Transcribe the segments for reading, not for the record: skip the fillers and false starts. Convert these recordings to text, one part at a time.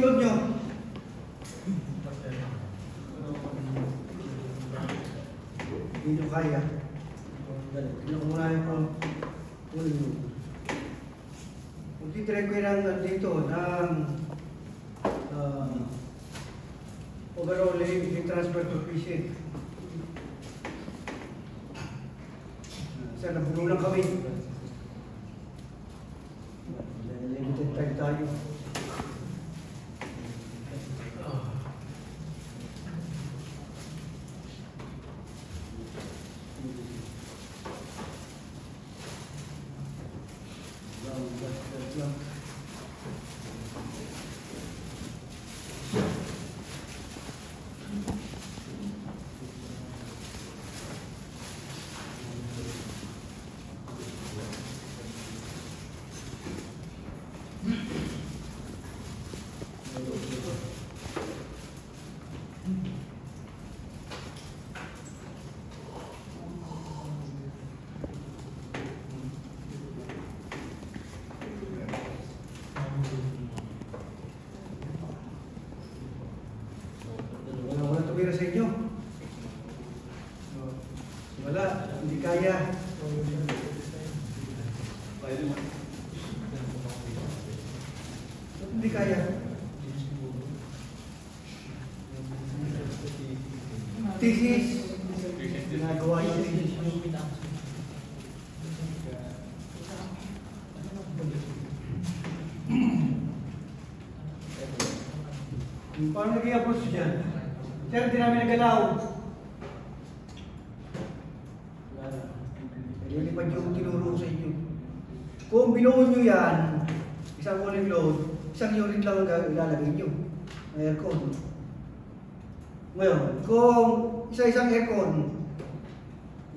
load nyo? Hindi nyo kaya. Tignan ko muna yung full load. Kung titry ko yung dito ng overall limit transfer coefficient. Sana nabulo lang kami. Limited time tayo. Sa inyo. Wala, hindi kaya. Hindi kaya. Thesis. Ginagawa yung thesis. Paano nag-i-approach dyan? Sir, hindi namin nagalaw. Lilipad yung tinuro sa inyo. Kung binuon nyo yan, isang cooling load, isang unit lang ang ilalagay nyo. Aircon. Ngayon, kung isa-isang aircon,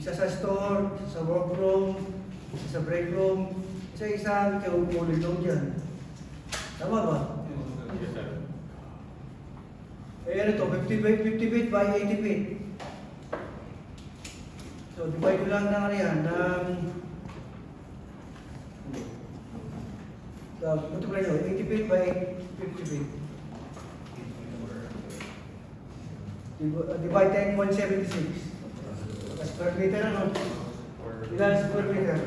isa sa store, isa sa workroom, isa sa break room, isa-isang cooling load yan. Tama ba? Yes, sir. Eh, ano to? 50 feet by 80 feet. So, divide ko lang ng ano yan, ng... Ito pala nyo, 80 feet by 50 feet. Divide 10.76. Square meter, ano? Ilan square meter?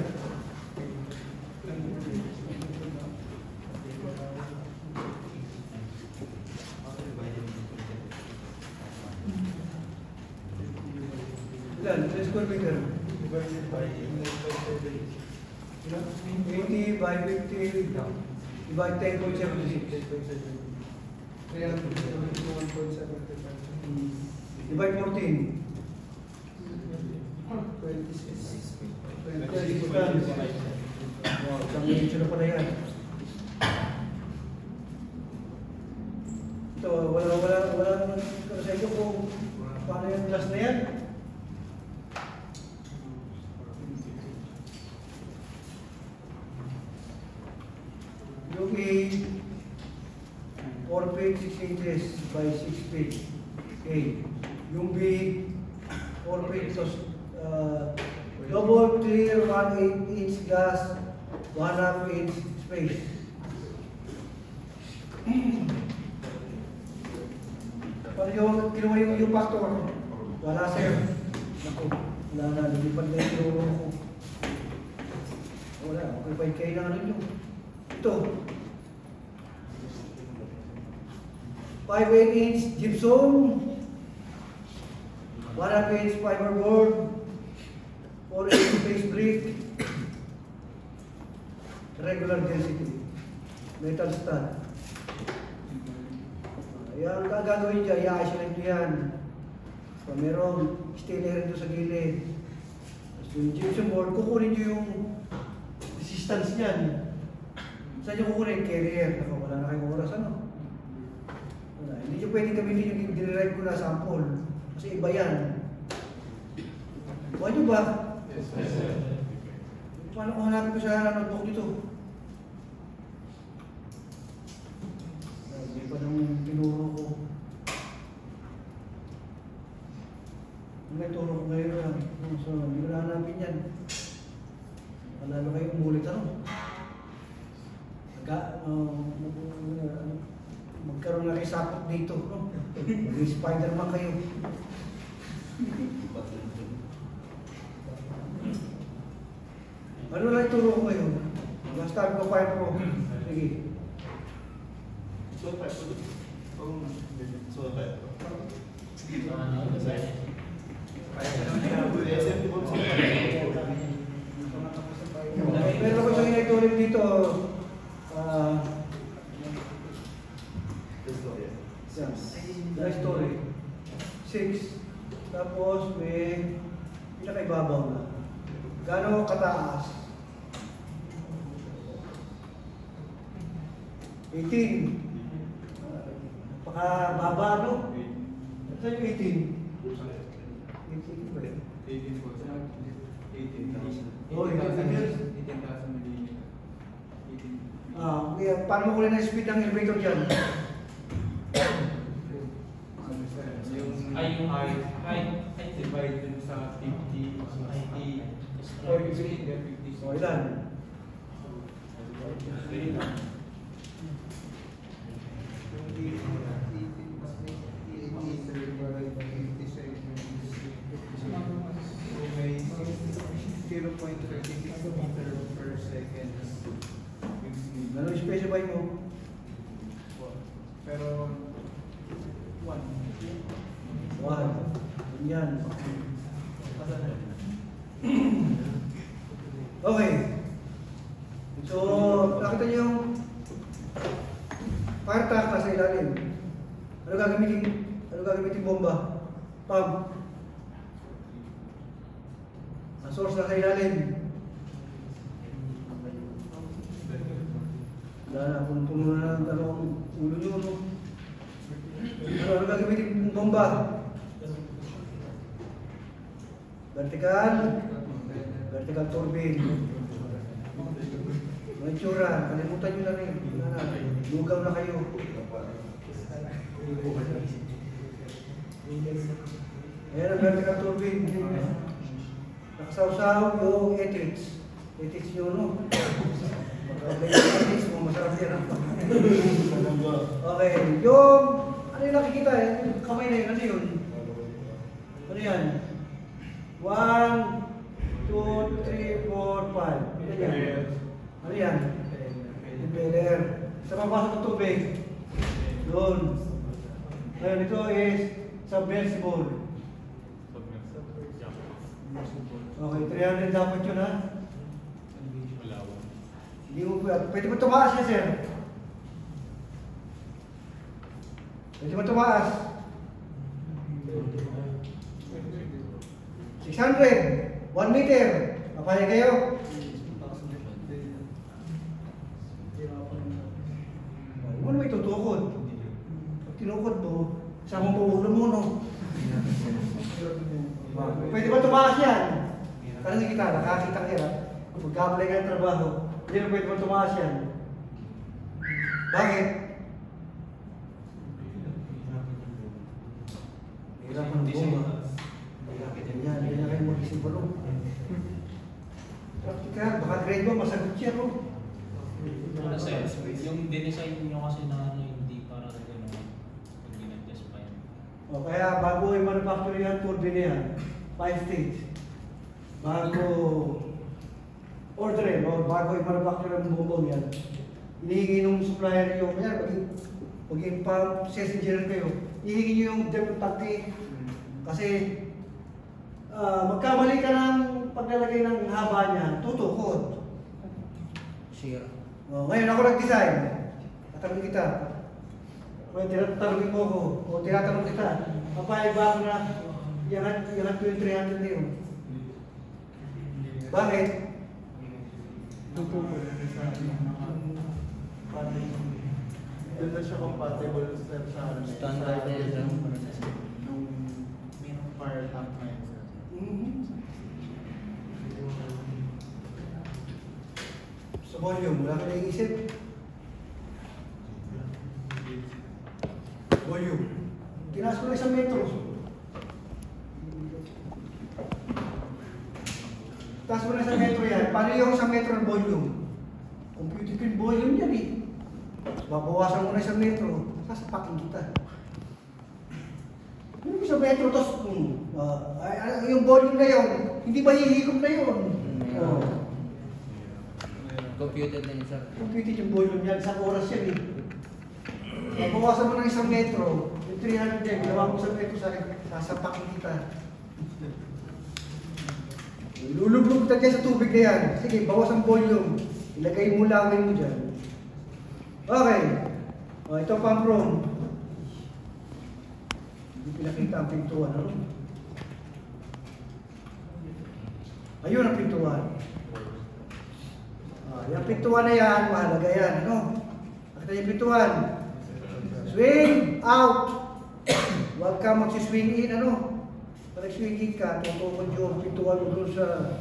Ilan square meter? 80 by 50 divide 10.76. Divide 14. 26 tons. Wow, isang inch na pala yan. Ito, walang sa inyo kung paano yung glass na yan. Yung A, 4 feet 6 inches by 6 feet. A. Yung B, 4 feet double clear 1/8 inch glass, 1/2 inch space. Paano yung kinuha yung factor? Wala sir. Naku, wala na, lumipad na yung loro ko. Wala, okay, kayo na ano nyo. Ito. 5/8 inch gypsum, 1/2 inch fiberboard, 4 inch face brick, regular density, metal stud. Ayan, ang gagawin dyan, i-isolate nyo yan. So, merong steel air dito sa gilid. Tapos yung gypsum board, kukunin nyo yung resistance niyan. Saan nyo kukunin? Carrier. Wala na kayong oras, ano? Wala. Hindi nyo pwede gamitin yung dinirive ko na sample. Kasi iba yan. Buhay nyo ba? Yes, sir. Paano kung hanapin ko sa notebook dito? Hindi pa nang tinuro ko. May turo ko ngayon lang. So, hindi ko na hanapin yan. Malalo kayo umulit ano? magkaroon na kayo sakot dito. No? Maging Spider-Man kayo. Ano lang ituro ko ngayon? Basta ko 5 Pro. Sige. So, 5 Pro. So, 5 Pro. Meron ko siyang inagtulip dito. Story. 6. Tapos may pinakaibabaw na. Gano'ng kataas? 18. Napakababa, no? Saan yung 18? 18 ba yun? 18 po. 18,000. Oh, 18,000. 18,000 mm. Kaya paano mo kunin ang speed ng elevator dyan? Yung height divide dun sa 50, 60, or 50. O, ilan? May 0.36 meter per second. Ano specify mo? Pero 1. Yan. Okay. So, nakita niyo yung fire truck nasa ilalim. Ano gagamitin bomba? Pump. Ang source nasa ilalim. Wala na, punong-puno na ng dalawang ulo nyo, no? Ano gagamitin bomba? Vertical turbine. Mga itsura, kalimutan nyo na rin. Lugaw na kayo. Ayan ang vertical turbine. Nakasawsaw yung ethics. Ethics nyo, no? Ethics mo, masarap yan. Okay, yung ano yung nakikita, yung kamay na yun, ano yun? Ano yan? 1, 2, 3, 4, 5. Ano yan? Ano yan? Impeller. Sa mapasok ng tubig. Doon. Ngayon, ito is submersible. Okay, 300 dapat yun, ha? Hindi mo pwede mo tumaas yan, sir. Pwede mo tumaas. 600. 1 meter. Papaya kayo? Ano may tutukod? Pag tinukod mo, sama mo ulo mo, no? Pwede ba tumaas yan? Tanong kita, nakakita ka yan. Pag-apply ka ng trabaho, hindi na pwede ba tumaas yan? Bakit? Hirap ng bomba. Yan, hindi na kayo mag-isip ba, no? Praktikal, baka grade mo, masagot siya, no? Ano sir, yung dinesign nyo kasi na ano, hindi para sa gano'n, hindi nag-test pa yan. O kaya bago i-manufacture yan, turbine yan, 5 stage. Bago orderin, o bago i-manufacture ang bumbong yan, hinihingi ng supplier nyo, kaya maging sales engineer kayo, hihingi nyo yung depth tanke. Kasi magkamali ka ng paglalagay ng haba niya, tutukod. Sure. Ngayon ako nag-design. Tatanong kita. Ngayon tinatanongin mo ako. O tinatanong kita. Papayag ba ako na iangat ko yung 300 na yun? Bakit? Doon na siya compatible sa Standard na yun. nung fire tank na yun. Sa volume, wala ka naiisip? Volume. Tinaas ko na 1 metro. Taas mo na 1 metro yan. Paano yung 1 metro ng volume? Computed ko yung volume yan eh. Babawasan mo na 1 metro. sasapakin kita. Yung sa metro, tapos, yung volume na yun, hindi ba hihigop na yun? Oh. Computed na yun, sir. Computed yung volume yan, isang oras yan eh. Bawasan mo ng isang metro, yung 300 yan, ginawa mo sa metro, sasapakin kita. Lulublog ka dyan sa tubig na yan. Sige, bawas ang volume. Ilagay mo lawin mo dyan. Okay. Ito pump room. Hindi pinakita ang pintuan. Ano? Ayun ang pintuan. Yung pintuan na yan, mahalaga yan. Ano? Nakita yung pintuan. Swing out. Huwag ka magsiswing in. Ano? Pag swinging ka, tutukod yung pintuan mo doon sa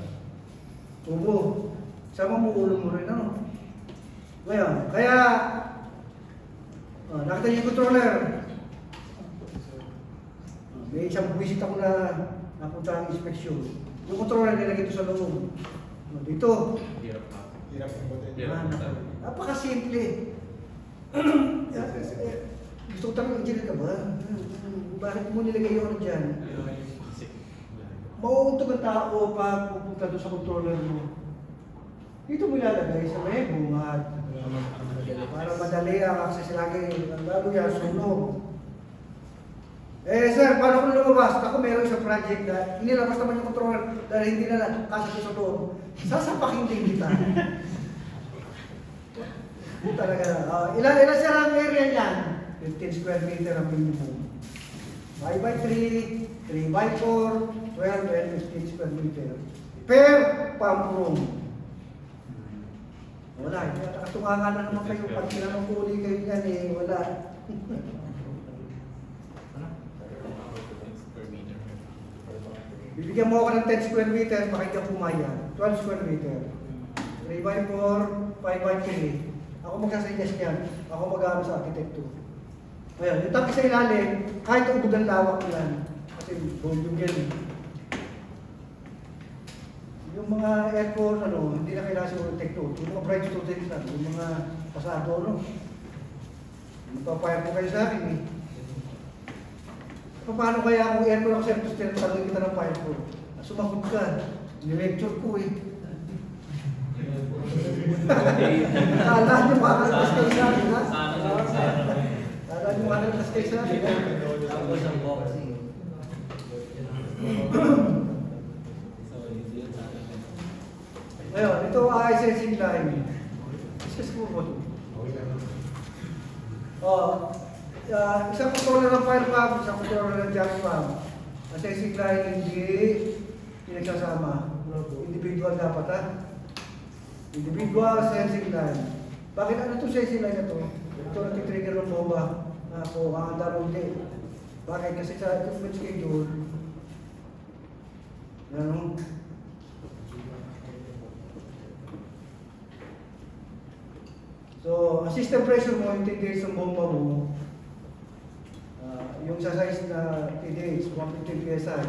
tubo. Sama mo ulo mo rin, ano? Ngayon, kaya, nakita niyo yung controller. May isang buwisit ako na napunta ang inspeksyon. Yung controller nilagay ito sa loob. Dito. Napakasimple. Gusto ko tanong, engineer ka ba? Bakit mo nilagay yung ano dyan? Mauuntog ang tao pag pupunta doon sa controller mo. Dito mo ilalagay sa may bungad. Para madali ang access lagi. Ang lalo yan, sunog. Sir, paano ko lumabas? Ako meron isang project na inilabas naman yung controller dahil hindi na kasya sa loob. Sasapakin din kita. Talaga. Ilan siya ang area niyan? 15 square meter ang minimum. 5x3, 3x4, 12 and 15 square meter. Per pump room. Wala, hindi nakatungangan na naman kayo. Pag kinamangkuli kayo yan eh, wala. Bibigyan mo ako ng 10 square meter, makikita pumaya. 12 square meter. 3x4, 5x3. Ako magsasuggest yan. Ako mag-aaral sa architecture. Ayan, yung tapos sa ilalim, kahit ubod ang lawak yan. Kasi volume yan. Yung mga aircon, hindi na kailangan sa architecture. Yung mga bright students lang, yung mga pasado, magpapayag po kayo sa akin eh. Paano kaya kung aircon ako sir, tapos tinatawag kita ng fire ko? Sumagot ka. Nilecture ko eh. Kala niyo makakalas kayo sa akin, ha? Kala niyo makakalas kayo sa akin, ha? Ako sa boxing. Ngayon, ito ay sensing line. Discuss mo po ito. Isang controller ng fire pump, isang controller ng jack pump. Ang sensing line hindi pinagsasama. Individual dapat, ha? Individual sensing line. Bakit ano itong sensing line na ito? Ito nag-trigger ng bomba na ako, kakanda mo hindi. Bakit? Kasi sa equipment schedule, so, ang system pressure mo, yung TDH ng bomba mo, yung sa size na TDH, 150 PSI.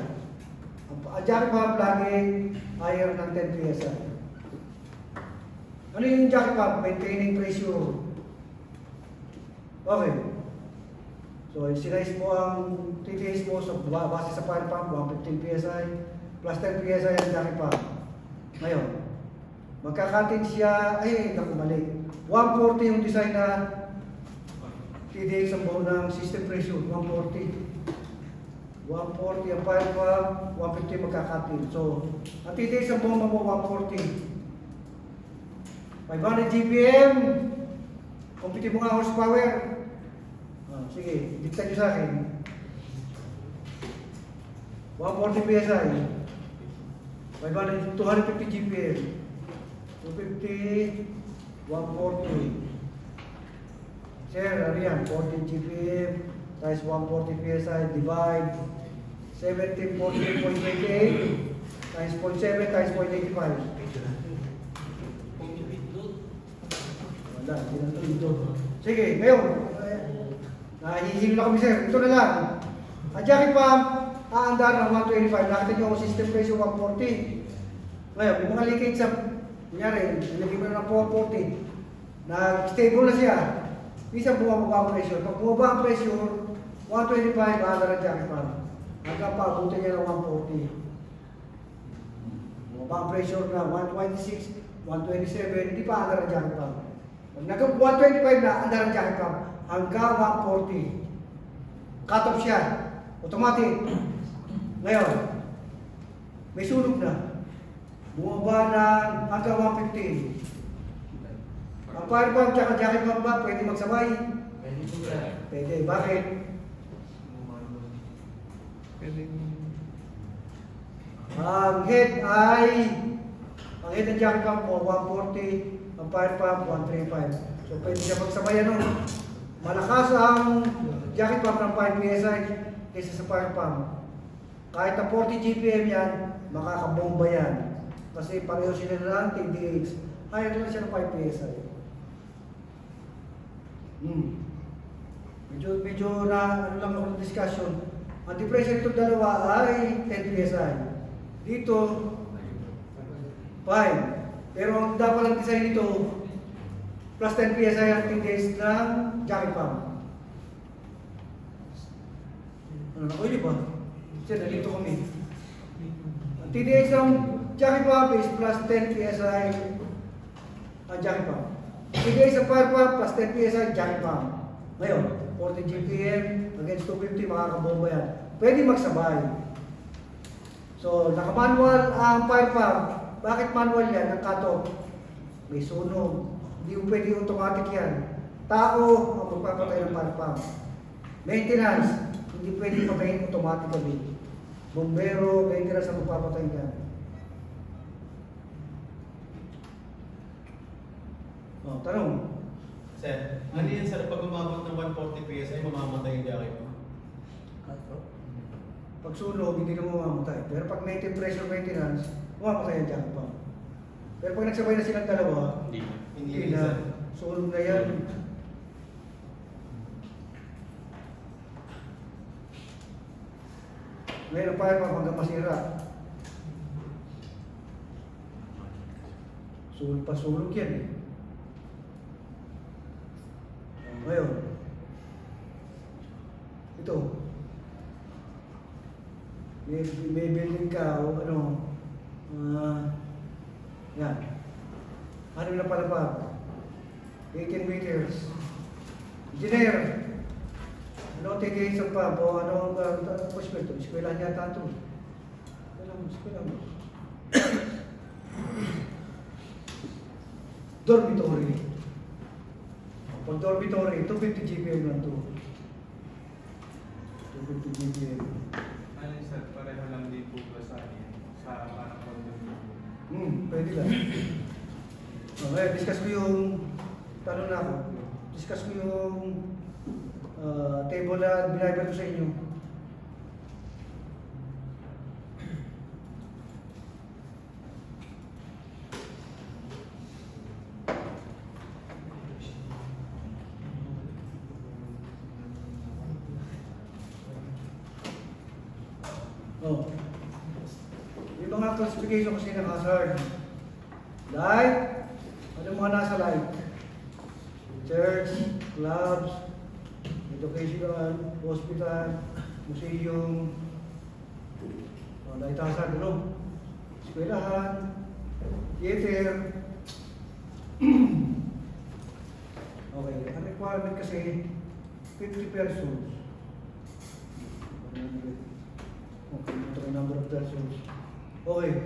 Ang jacket pump lagi higher ng 10 PSI. Ano yung jacket pump? Maintaining pressure. Okay. So, sinise mo ang TDH mo, so base sa fire pump, 115 PSI, plus 10 PSI ang jacket pump. Ngayon, magkakatin siya, naku mali. 140 yung design na TDH ang buo ng system pressure, 140. 140 ang fire pump, 150 magkakatin. So, ang TDH ang bomba mo, 140. 500 GPM, compute mo nga horsepower. Sige, dikta nyo sa akin. 140 PSI, 250 GPM, 250, 140. Sir, ano yan? 40 GPM times 140 PSI divide 1740.88 times 0.7 times 0.85. Wala, hindi na ito. Sige, ngayon. Nahihilo na kami sir. Ito na lang. Ang jacket pump, aandar ng 125. Nakita nyo ang system pressure 140. Ngayon, yung mga leakage sa, kunyari, nilagay mo na ng 440. Nag-stable na siya. Minsan bumababa ang pressure. Pag bumaba ang pressure, 125, aandar ang jacket pump. Hanggang paabutin niya ng 140. Bumaba ang pressure na 126, 127, hindi pa aandar ang jacket pump. Pag nag-125 na, aandar ang jacket pump. Hanggang 140. Cut off siya. Automatic. Ngayon, may sunog na. Bumaba na hanggang 150. Ang fire pump at jacket pump ba pwede magsabay? Pwede. Bakit? Ang head ng jacket pump mo 140, ang fire pump 135. So pwede siya magsabay ano? Malakas ang jacket pump ng 5 PSI kaysa sa fire pump. Kahit na 40 GPM yan, makakabomba yan. Kasi pareho sila lang TDH. Higher na siya ng 5 PSI. Medyo na ano lang ako ng discussion. Ang depression itong dalawa ay 10 PSI. Dito, 5. Pero ang dapat ang design nito, plus 10 PSI ang TDH ng jacket pump. Ano na, o ba? Kasi nalito kami. Ang TDH ng jacket pump is plus 10 PSI ang jacket pump. TDH sa fire pump plus 10 PSI jacket pump. Ngayon, 40 GPM against 250, makakabomba yan. Pwede magsabay. So, naka-manual ang fire pump. Bakit manual yan? Ang cut-off. May sunog. Hindi mo pwede automatic yan. Tao ang magpapatay ng fire pump. Maintenance. Hindi pwede patayin automatically. Bombero, maintenance ang magpapatay yan. Oh, tanong. Sir, ano yan sir, pag umabot ng 140 PSI, mamamatay yung jacket mo? Pag sunog, hindi ka mamamatay. Pero pag native pressure maintenance, mamamatay ang jacket pump. Pero pag nagsabay na silang dalawa, hindi na. Sunog na yan. Ngayon ang fire pump hanggang masira. Sunog pa sunog yan eh. Ngayon, ito, may building ka o ano, yan, ano na palapag, 18 meters, engineer, ano tigay sa pub o ano ang puspect, eskwelahan yata ito, eskwelahan mo, dormitory. Pag dormitory, 250 GPM lang ito. 250 GPM. Ano sir, pareho lang din po ba sa parang condominium? Pwede lang. Okay, discuss ko yung, tanong na ako, discuss ko yung table na binibigay ko sa inyo. Oh. Yung mga classification kasi ng hazard. Light, ano mga nasa light? Church, clubs, educational, hospital, museum, light hazard, ano? Eskwelahan, theater. Okay, ang requirement kasi 50 persons. Okay, ito yung number of persons. Okay.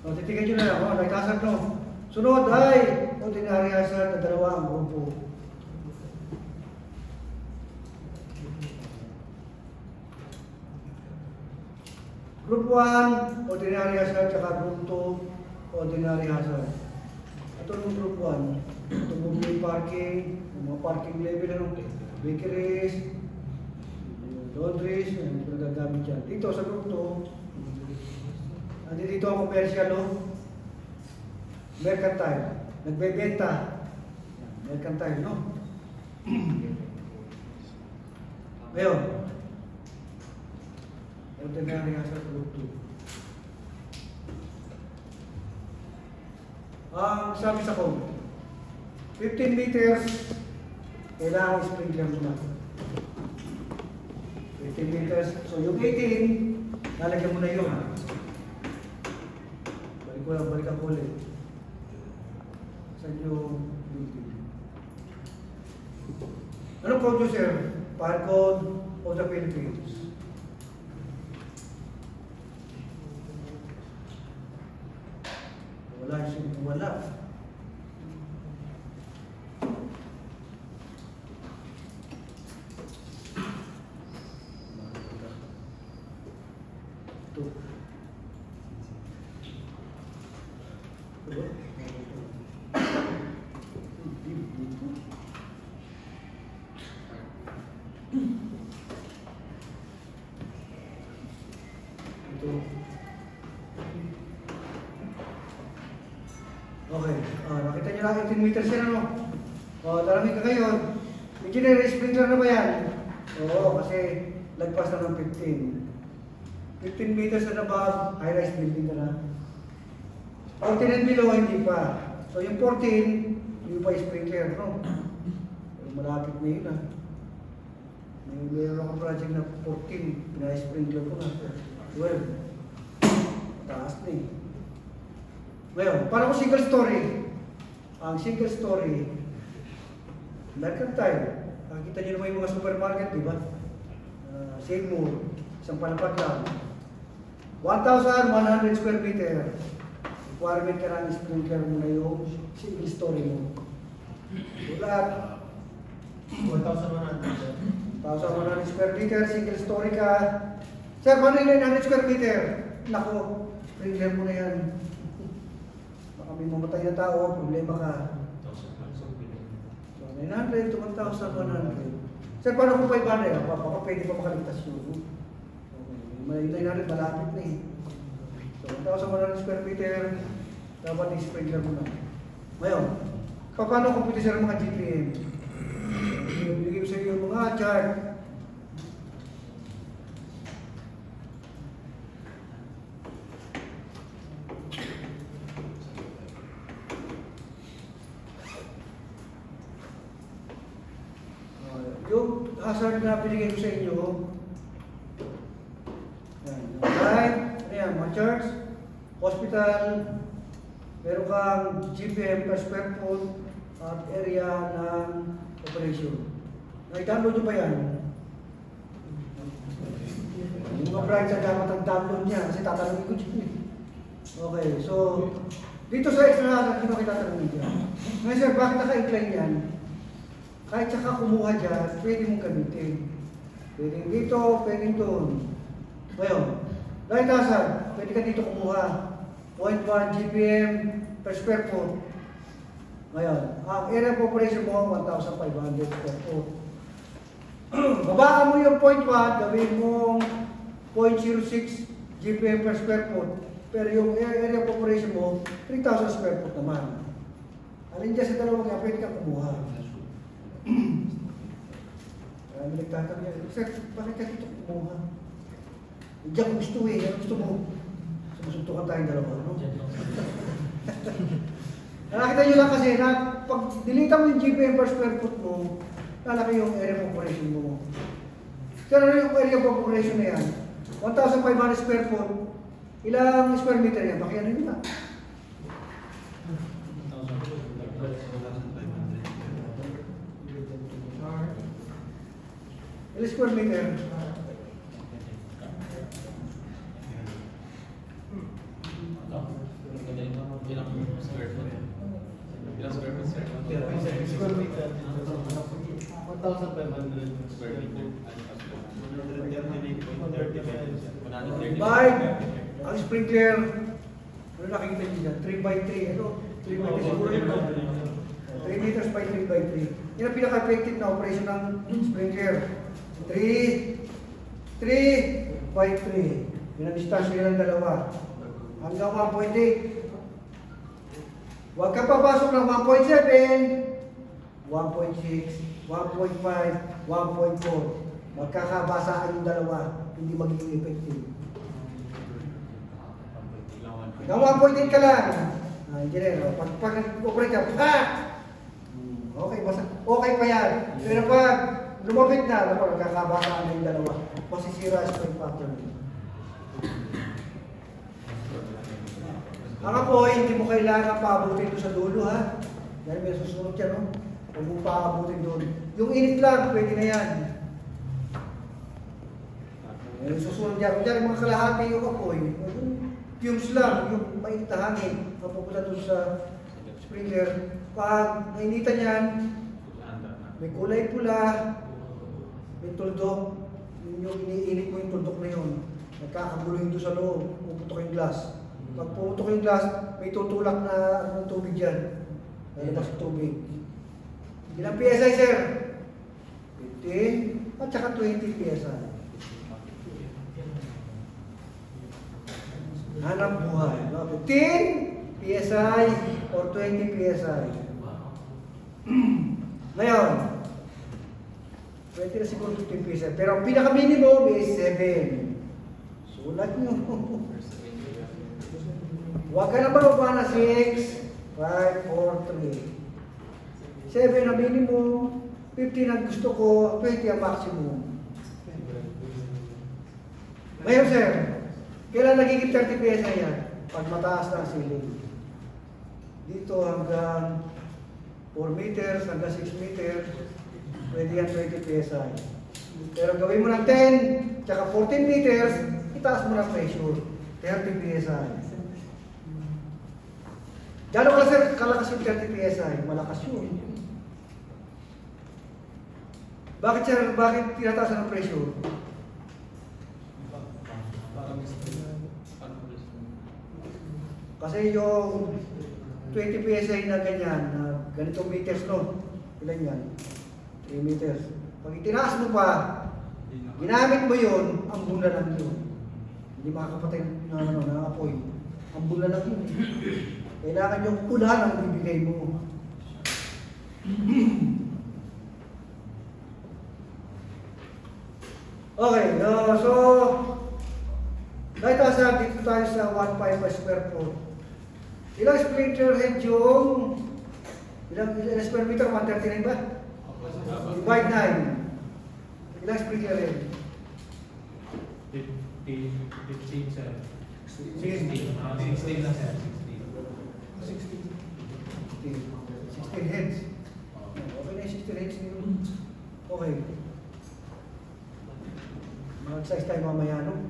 Titigan nyo na lang. Light hazard no. Sunod ay ordinary hazard na dalawa ang grupo. Group 1, ordinary hazard, saka group 2, ordinary hazard. Ito yung group 1. Ito yung parking, mga parking level, ano, bakeries, laundries, yung pinagagamit dyan. Dito sa group 2, dito ang commercial, no? Mercantile. Nagbebenta. Mercantile, no? Ngayon, ordinary hazard group 2. Ang sabi sa code, 15 meters, kailangan sprinkler mo na. 15 meters. So yung 18, lalagyan mo na yun. Balik ako ulit. Saan yung building? Anong code nyo, sir? Fire Code of the Philippines. Wala. Okay, nakita nyo lang 18 meters yan, ano? Talamig ka ngayon. Engineer, sprinkler na ba yan? Oo, kasi lagpas na ng 15. 15 meters na above, high-rise building ka na. 14 and below, hindi pa. So yung 14, hindi pa sprinkler, no? Malapit na yun, ah. Mayroon akong project na 14, pina-sprinkler ko na. 12. Taas na eh. Ngayon, para ko single story. Ang single story, mercantile. Nakikita nyo naman yung mga supermarket, di ba? Seymour, isang palapag lang. 1,100 square meter. Requirement ka ng sprinkler mo na yung single story mo. Ulat. 1,100 square meter, single story ka. Sir, paano yung 900 square meter? Nako, sprinkler mo na yan. Baka may mamatay na tao, problema ka. So, 900 to 1,100. Sir, paano kung 500? Baka pwede pa makaligtas yun. May 900, malapit na eh. So, 1,100 square meter, dapat i-sprinkler mo na. Ngayon, paano kung pwede sir mga GPM? Bigay ko sa iyo mga chart. Yung hazard na binigay ko sa inyo, right? Ano yan, mga church, hospital, meron kang GPM per square foot at area ng operation. Na-download nyo ba yan? Yung mga branch na dapat ang download niya kasi tatanungin ko dyan. Okay, so dito sa extra hazard, hindi ko tatanungin dyan. Ngayon sir, bakit naka-incline yan? Kahit saka kumuha dyan, pwede mong gamitin. Pwede dito, pwede doon. Ngayon, light hazard, pwede ka dito kumuha. 0.1 GPM per square foot. Ngayon, ang area of operation mo, 1,500 square foot. Babaan mo yung 0.1, gawin mo 0.06 GPM per square foot. Pero yung area of operation mo, 3,000 square foot naman. Alin dyan sa dalawang nga, pwede ka kumuha. Kaya may nagtatanong yan, sir, bakit ka dito kumuha? Hindi ako gusto eh, ano gusto mo? Susuntukan tayong dalawa, no? Nakita nyo lang kasi na pag delete mo yung GPM per square foot mo, lalaki yung area of operation mo. Sir, ano yung area of operation na yan? 1,500 square foot, ilang square meter yan? Pakiano nyo na? Ilang square meter? Ilang square foot? Ilang square foot, sir? Square meter. 1,500 Square meter. 138.35. Bike, ang sprinkler, ano nakikita nyo dyan? 3x3, ano? 3x3 siguro yun, no? 3 meters by 3x3. Yan ang pinaka-effective na operation ng sprinkler. 3x3. Yan ang distansya ng dalawa. Hanggang 1.8. Huwag ka papasok ng 1.7, 1.6, 1.5, 1.4. Magkakabasaan yung dalawa, hindi magiging effective. Hanggang 1.8 ka lang. Engineer, pag nag-operate ka, ha! Okay, basta, okay pa yan. Pero pag lumapit na, nagkakabaka na yung dalawa. Masisira ang spring factor. Ang apoy, hindi mo kailangan paabutin doon sa dulo, ha? Dahil may susunod yan, no? Huwag mo paabutin doon. Yung init lang, pwede na yan. Yung susunod yan. Kung yung mga kalahati yung apoy, yung fumes lang, yung mainit na hangin, mapupunta doon sa sprinkler. Pag nainitan yan, may kulay pula, may tuldok, yung iniinit mo yung tuldok na yun. Nagkakagulo yun doon sa loob, puputok yung glass. Pag pumutok yung glass, may tutulak na tubig dyan. Lalabas yung tubig. Ilang PSI, sir? 15 at saka 20 PSI. Hanap buhay. 15 PSI or 20 PSI. Ngayon, 20 na siguro 15 PSI. Pero ang pinaka-minimum is 7. Sulat nyo. Huwag ka na bababa na 6, 5, 4, 3. 7 ang minimum, 15 ang gusto ko, 20 ang maximum. Ngayon, sir, kailan nagiging 30 PSI yan? Pag mataas na ang ceiling. Dito hanggang 4 meters, hanggang 6 meters, pwede yan 20 PSI. Pero gawin mo ng 10, tsaka 14 meters, itaas mo ng pressure, 30 PSI. Gano'n ka, sir, kalakas yung 30 PSI? Malakas yun. Bakit, sir? Bakit tinataasan ng pressure? Kasi yung 20 PSI na ganyan, na ganitong meters, no? Ilan yan? 3 meters. Pag itinaas mo pa, ginamit mo yun, ang bula lang yun. Hindi makakapatay na apoy. Ang bula lang yun. Kailangan yung ulan ang bibigay mo. Okay, so dahil dito tayo sa 1.5 square foot. Ilang sprinkler head yung ilang square meter? 139 ba? Divide 9. Ilang sprinkler head? 15, sir. 16. 16 na, sir. 16 heads. Okay na yung 16 heads nyo. Okay. Mag-size tayo mamaya, no?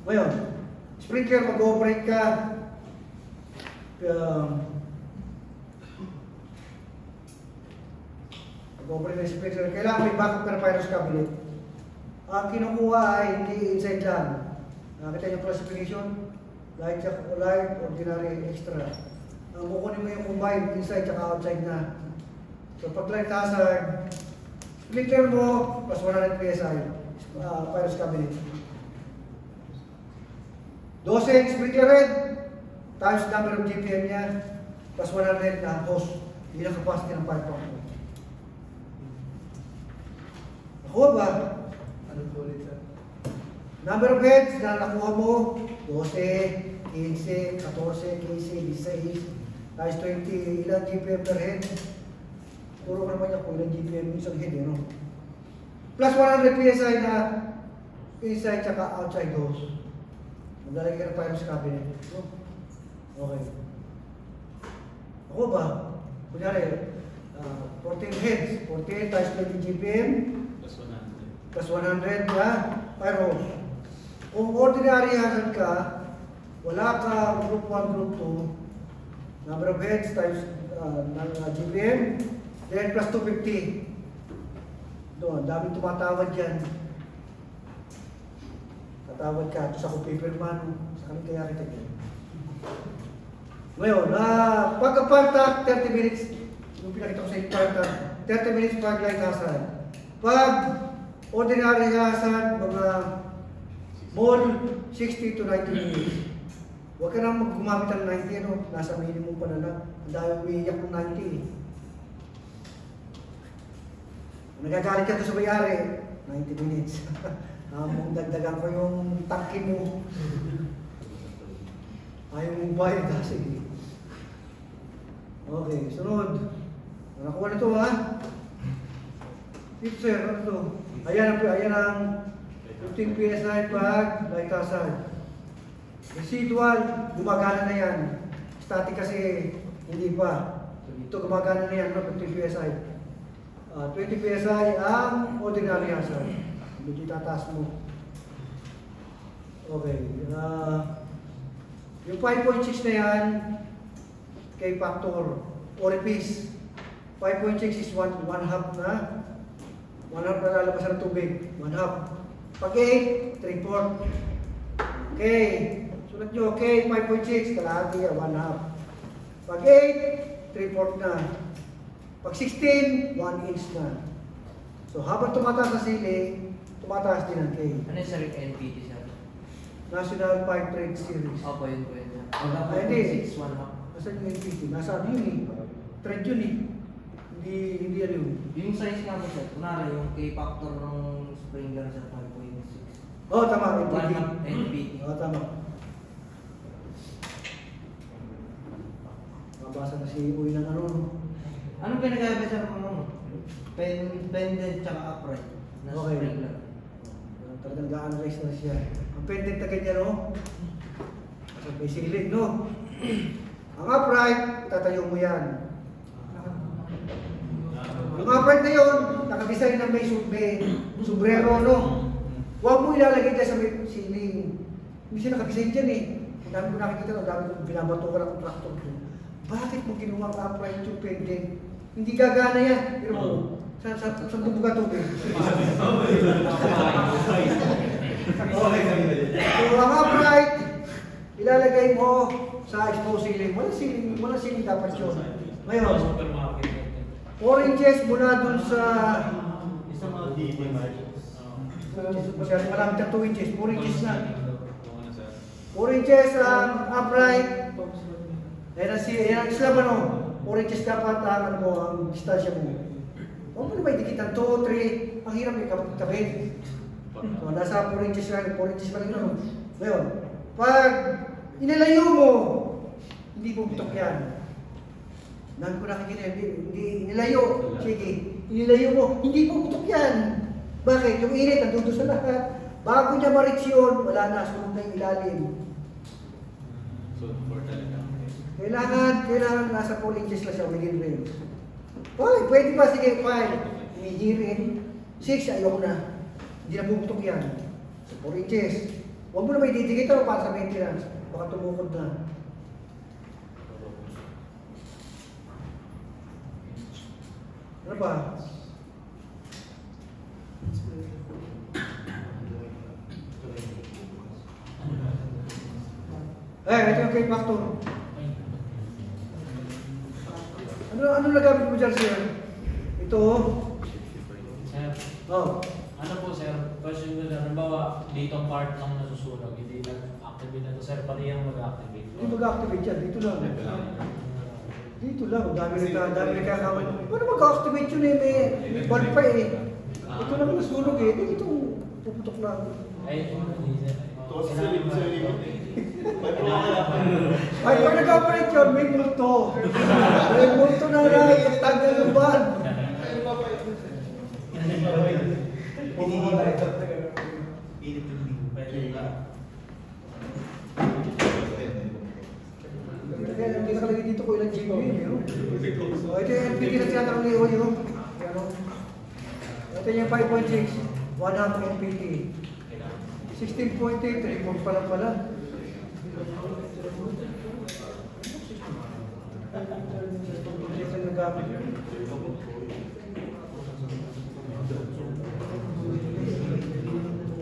Ngayon, sprinkler, mag-operate ka. Mag-operate na yung sprinkler. Kailangan may backup ka na Pyros cabinet. Ang kinukuha ay hindi inside lang. Nakita yung classification? Light, ordinary, extra. Ang kukunin mo yung combined, inside at outside na. So pag light hazard, sprinkler mo, plus 100 PSI, Pyros cabinet. Dosing sprinkler head, times number of GPM niya, plus 100 na hose. Hindi na capacity ng pipe pump. Nakuha ba? Ano po ulit, sir? Number of heads na nakuha mo, 12, 15, 14, 15, 16, times 20, ilang GPM per head? Puro ka naman yan kung ilang GPM isang head, no? Plus 100 PSI na inside tsaka outside hose. Maglalagay ka na pa sa cabinet. No? Okay. Ako ba? Kunyari, 14 heads, 14 times 20 GPM, plus 100 na pyro. Kung ordinary hazard ka, wala ka group 1, group 2, number of heads times GPM, then plus 250. Doon, daming tumatawad dyan. Tatawad ka, ito sa kupipirman, sa kami kaya kita dyan. Ngayon, pagka-partak, 30 minutes, yung pinakita ko sa partak, 30 minutes pag light hazard. Pag ordinary hazard, mga mall, 60 to 90 minutes. Huwag ka nang gumamit ng 90, no? Nasa minimum pa na lang. Ang dahil umiiyak ng 90. Nagagalit ka sa bayari, 90 minutes. Dagdagan ko yung tangke mo. Ayaw mong bayad kasi. Okay, sunod. Nakuha na ito ha? Dito sir, ano ito? Ayan ang 15 PSI pag light hazard. Residual, gumagana na yan. Static kasi hindi pa. So dito gumagana na yan, 15 PSI. 20 PSI ang ordinary hazard. Medyo tataas mo. Okay. Yung 5.6 na yan, K-factor, orifice. 5.6 is 1/2 na. 1/2 na lalabas ng tubig. 1/2. Pag 8, 3/4. Okay. Sulat nyo, okay, 5.6, kalahati yan, 1/2. Pag 8, 3/4 na. Pag 16, 1 inch na. So habang tumataas sa ceiling, tumataas din ang K. Ano yung sir, NPT sir? National Pipe Trade Series. Opo, yun po yun. Hindi. 6, 1 half. Nasa yung NPT? Nasa ano yun eh. Trend yun eh. Hindi ano yun. Yung size nga po sir, kunwari yung K-factor ng Springer sa 5.6. Oo, tama. 1 NPT. half NPT. Oo, tama. Mabasa na si Uy ng ano. Anong pinagkaiba sir kung ano? Pendant tsaka upright na Okay. Springer. Talagang ga-analyze na siya. Ang pendant na ganyan, no? Kasi may silig, no? Ang upright, tatayo mo yan. Yung upright na yun, nakadesign na may sombrero, no? Huwag mo ilalagay dyan sa may ceiling. Hindi siya nakadesign dyan eh. Ang dami ko nakikita, ang dami ko binabatukan ng tractor ko. Bakit mo ginawa ang upright yung pendant? Hindi gagana yan. Pero mo, saan bubuga tubig? So, ang upright, ilalagay mo sa exposed ceiling. Walang ceiling dapat yun. Ngayon, Supermarket. 4 inches mula dun sa Isang mga DD match. masyadong marami ka 2 inches, 4 inches na. 4 inches ang upright. Ayan ang slab ano, 4 inches dapat ang distansya mo. Huwag mo naman dikitan 2, 3, ang hirap may kabit. So, nasa 4 inches lang, 4 inches pa lang yun. Ngayon, pag inalayo mo, hindi puputok yan. Nang ko nakikita, hindi inilayo. Sige, inilayo mo, hindi puputok yan. Bakit? Yung init, nandudo sa lahat. Bago niya ma-reach yun, wala na, sunod na yung ilalim. So, for talaga. Kailangan nasa 4 inches lang siya within range. Ay, pwede ba? Sige, 5. Hinihirin. 6, ayoko na. Hindi na puputok yan. So, 4 inches. Huwag mo na may didikit o para sa maintenance. Baka tumukod na. Ano ba? Ito yung K-factor. Ano nagamit mo dyan, sir? Ito, Sir, oh. ano po sir, question ko na, halimbawa, dito ang part lang nasusunog, hindi nag-activate na to, sir, pati yung mag-activate. Hindi mag-activate yan. Dito lang. Dito lang. Dami nagkakamay. Paano mag-activate yun eh? May bulb pa eh. Ito lang nasunog eh. Ito puputok lang. Ay, hindi sir. Tapos sa likod eh. Ay, pag nag-operate yun, may multo. May multo na nakikitagdan ng ban. Hindi nakalagay dito ko ilang GB yun. Ito yung NPT na tinatanong ni Oyo. Ito yung 5.6. 1/2 NPT. 16.8. Report pa lang pala.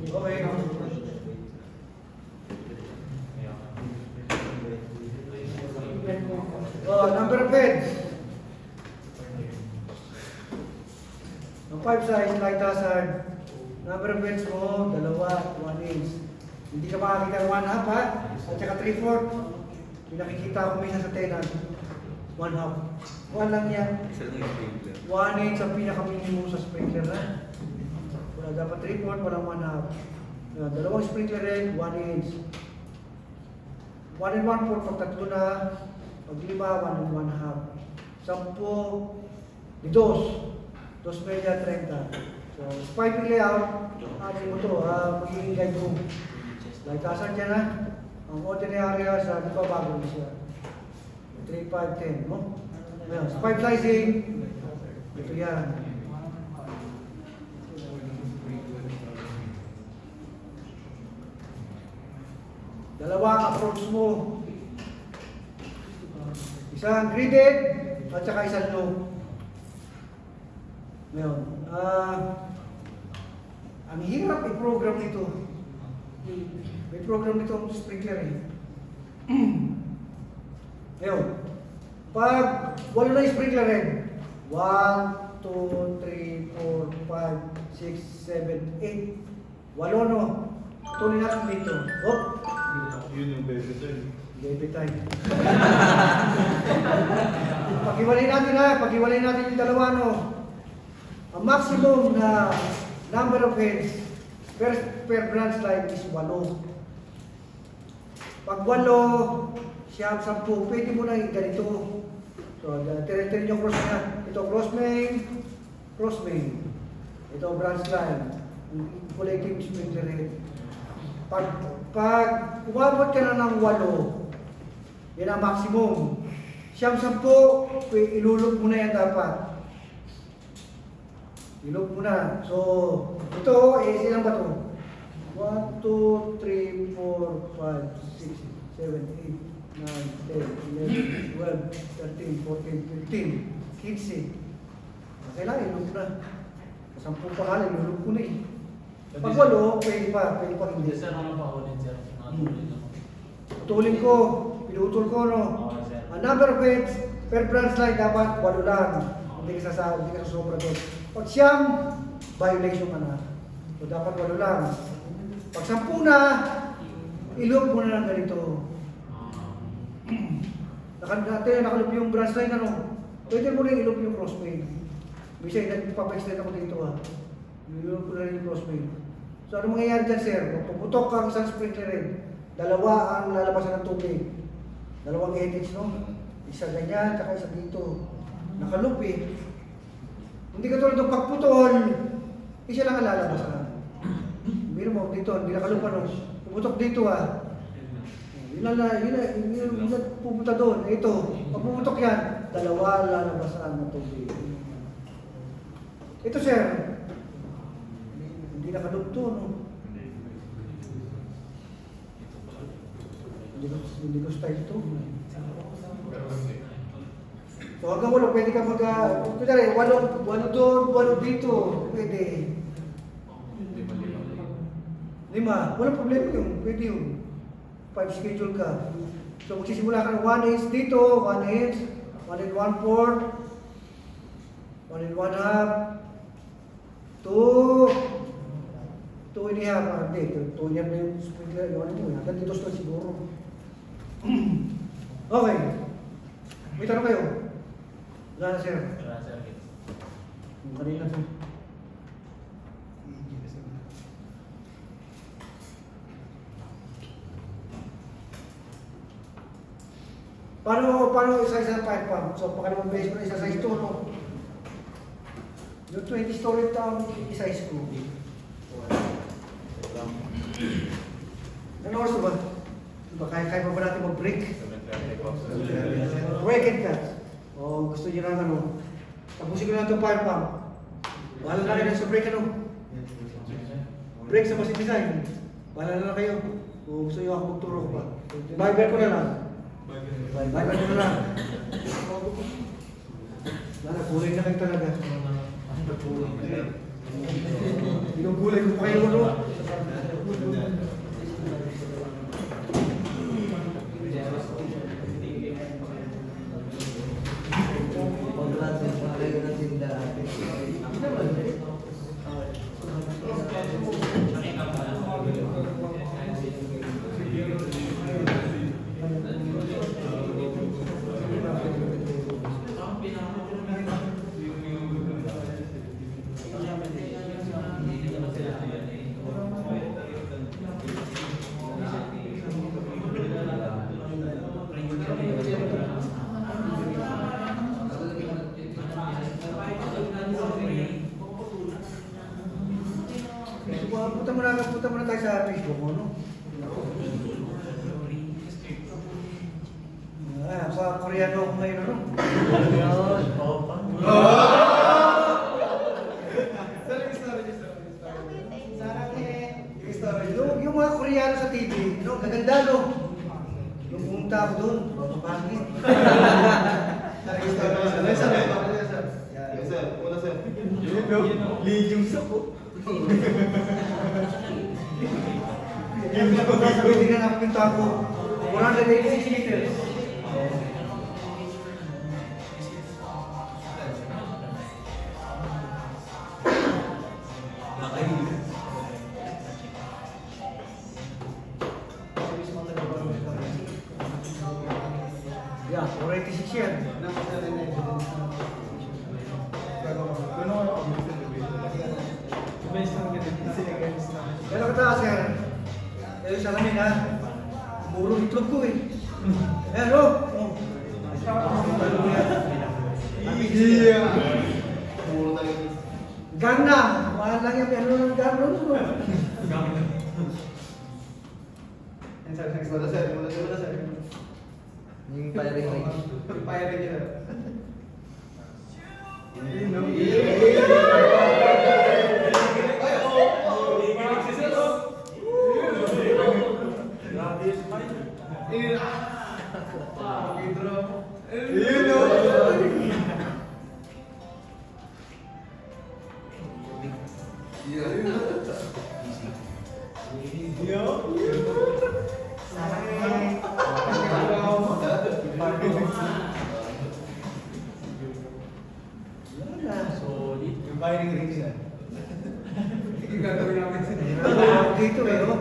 Okay. Number of beds. Ang 5 size, light hazard. Number of beds mo, 2, 1 inch. Hindi ka makakita ng 1/2 ha? At saka 3/4. Pinakikita ko minsan sa tenant. 1/2. 1 lang yan. 1 inch ang pinaka-minimum sa sprinkler na. Wala dapat 3/4, walang 1/2. Dalawang sprinkler rin, 1 inch. 1 1/4 pag tatlo na. Pag 5, 1 1/2. 10, Di 2 media 30. So, piping layout, ano mo ito, magiging guide room. Lagkasan dyan ha. Ang ordinary area sa di ba bago siya. 3, 5, 10, no? Ngayon, sa pipe sizing, ito yan. Dalawang approach mo. Isang gridded at saka isang low. Ngayon, ang hirap i-program nito. May program nito ang sprinkler eh. Ngayon, pag walo na yung sprinkler eh, 1, 2, 3, 4, 5, 6, 7, 8. Walo no. Tuloy natin dito. Oh! Yun yung baby tayo. Baby time. Pag-iwalay natin ha, pag-iwalay natin yung dalawa no. Ang maximum na number of heads per branch line is 8. Pag 8, siyam, 10, pwede mo na yung ganito. So, tira-tira nyo cross na. Ito cross main. Ito branch line. Kulay team sprinkler head. Pag umabot ka na ng 8, yan ang maximum. Siyam, 10, ilulog mo na yan dapat. Ilog mo na. So, ito, ilang ba ito? 1, 2, 3, 4, 5, 6, 7, 8, 9, 10, 11, 12, 13, 14, 15, 15. Kailangan, ilog mo na. 10 pa nga lang, ilog mo na eh. Pag 8, pwede pa hindi. Sir, ano pa ulit, sir? Nakatulin ako. Tutulin ko, pinutol ko, no? Okay, sir. Ang number of heads per branch line dapat 8 lang. Hindi ka sobra doon. Pag siyam, violation ka na. So dapat 8 lang. Pag 10 na, ilog mo na lang ganito. Nakalup yung branch line, ano? Pwede mo rin ilog yung cross main. Bisa, nagpapa-extend ako dito ha. Ilog ko na rin yung cross main. So ano mangyayari dyan, sir? Kung puputok ka ang isang sprinkler rin, 2 ang lalabasan ng tubig. 2 edits, no? Isa ganyan, tsaka isa dito. Nakalup eh. Hindi ka tulad ng pagputol, isa lang ang lalabasan. Biro mo, dito, hindi nakalup ano. Puputok dito ah. Yun na pupunta doon. Ito, pag puputok yan, 2 lalabasan ng tubig. Ito, sir. Hindi nakalup to, no? Hindi ko style ito. So hanggang 8, pwede ka kunyari, 8 doon, 8 dito, pwede. 5, walang problema yun, pwede yun. 5 schedule ka. So magsisimula ka ng 1 inch dito, 1 inch, 1 and 1/4, 1 and 1/2, 2 and a half, hindi, 2 yan na yung sprinkler, yun mo, hanggang dito start siguro. Okay. May tanong kayo? Wala na, sir. Wala, sir. Yung kanina, sir. Paano isa-isa ng pipe pump? So, pakalimang base mo na isa-size to, no? Yung 20 storage town, isa-size ko. Ano oras ba? Diba, kaya pa ba natin mag-break? Break and cut. O gusto nyo na ano? Tapusin ko na itong fire pump. Bahala na kayo sa break ano? Break sa machine design. Bahala na kayo. O gusto nyo ako magturo ko pa. Viber ko na lang. Viber ko na lang. Lala, kulay na kayo talaga. Pinugulay ko pa kayo ano? punta muna tayo sa Facebook mo, no? Pa-Koreano ako ngayon, ano? Yun, opa. Yung mga Koreano sa TV, no? Gaganda, no? Yung pumunta ako doon, pangit. Hindi ka napunta ako. 186 meters. Yeah, 486 yan. Kaya kataas yan. Kaya sa kami na, murong itlog ko eh. Ayan o. Gana. Mahal lang yan. Ano ng gana? Yung firing range. Firing range yan. Yung gagawin namin sa Dito eh, no?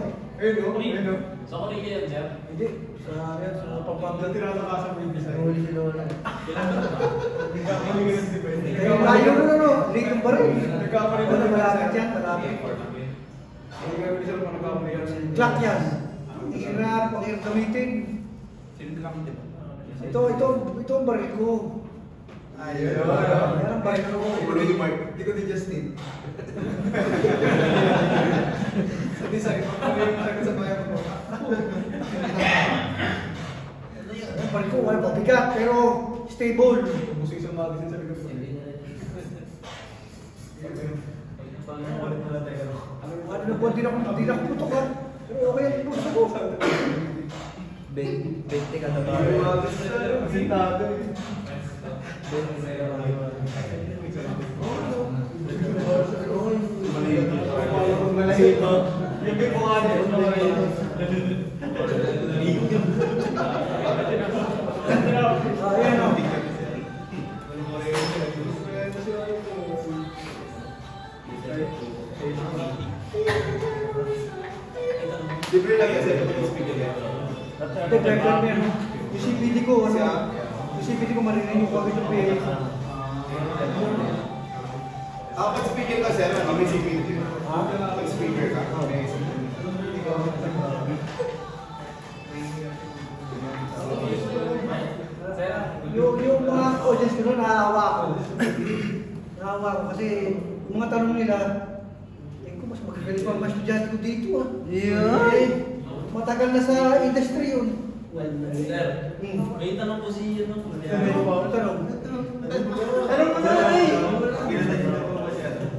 Sa Korea yan, sir? Hindi. Sa Pampanga. Tinatakasan mo yung design. Huli si Lola. Layo na, no? Late yung baril. Nagkakaroon Wala, na malapit yan, malapit. Clock yan. Ang hirap gamitin. Ito ang baril ko. Ayun. Yan ang baril ko. Hindi ko din Justin. Sa design, sakit sa bayan ko. Ang baril ko, wala pabigat, pero stable. Gusto isang magazine sa likod ko. Ano na po, hindi na ako putok ha. Pero okay ang gusto ko. 20 ka na ba? Sintado eh. Malahito. Yung may pungano. Ayan o. Libre lang kasi yung speaker niya. Ito, driver niya. Yung CPD ko, ano? Yung CPD ko marinig yung pagkat yung PA. Pag speaker ka sir, may CPD. Pag speaker ka, may CPD. Yung mga audience ko doon, nahahawa ako. Nahahawa ako kasi yung mga tanong nila, mas magagaling pa ang mga estudyante ko dito ah. Yun! Matagal na sa industry yun. Sir, may tanong po si yun. Ano tanong? Anong mo na eh?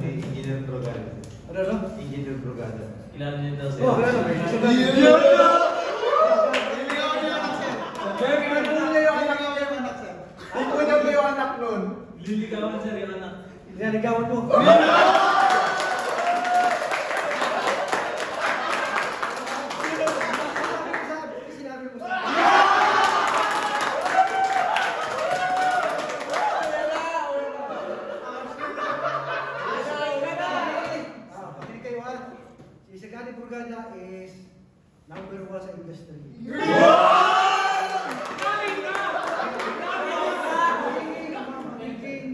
Engineer Brogada. Ano? Engineer Brogada. Kilala niyo daw, sir. Oh, kaya naman. Liligawan, sir, yung anak. Niligawan mo. Sinabi mo sa Hindi kayo ha. Si Sagani Burgana is number 1 sa industry.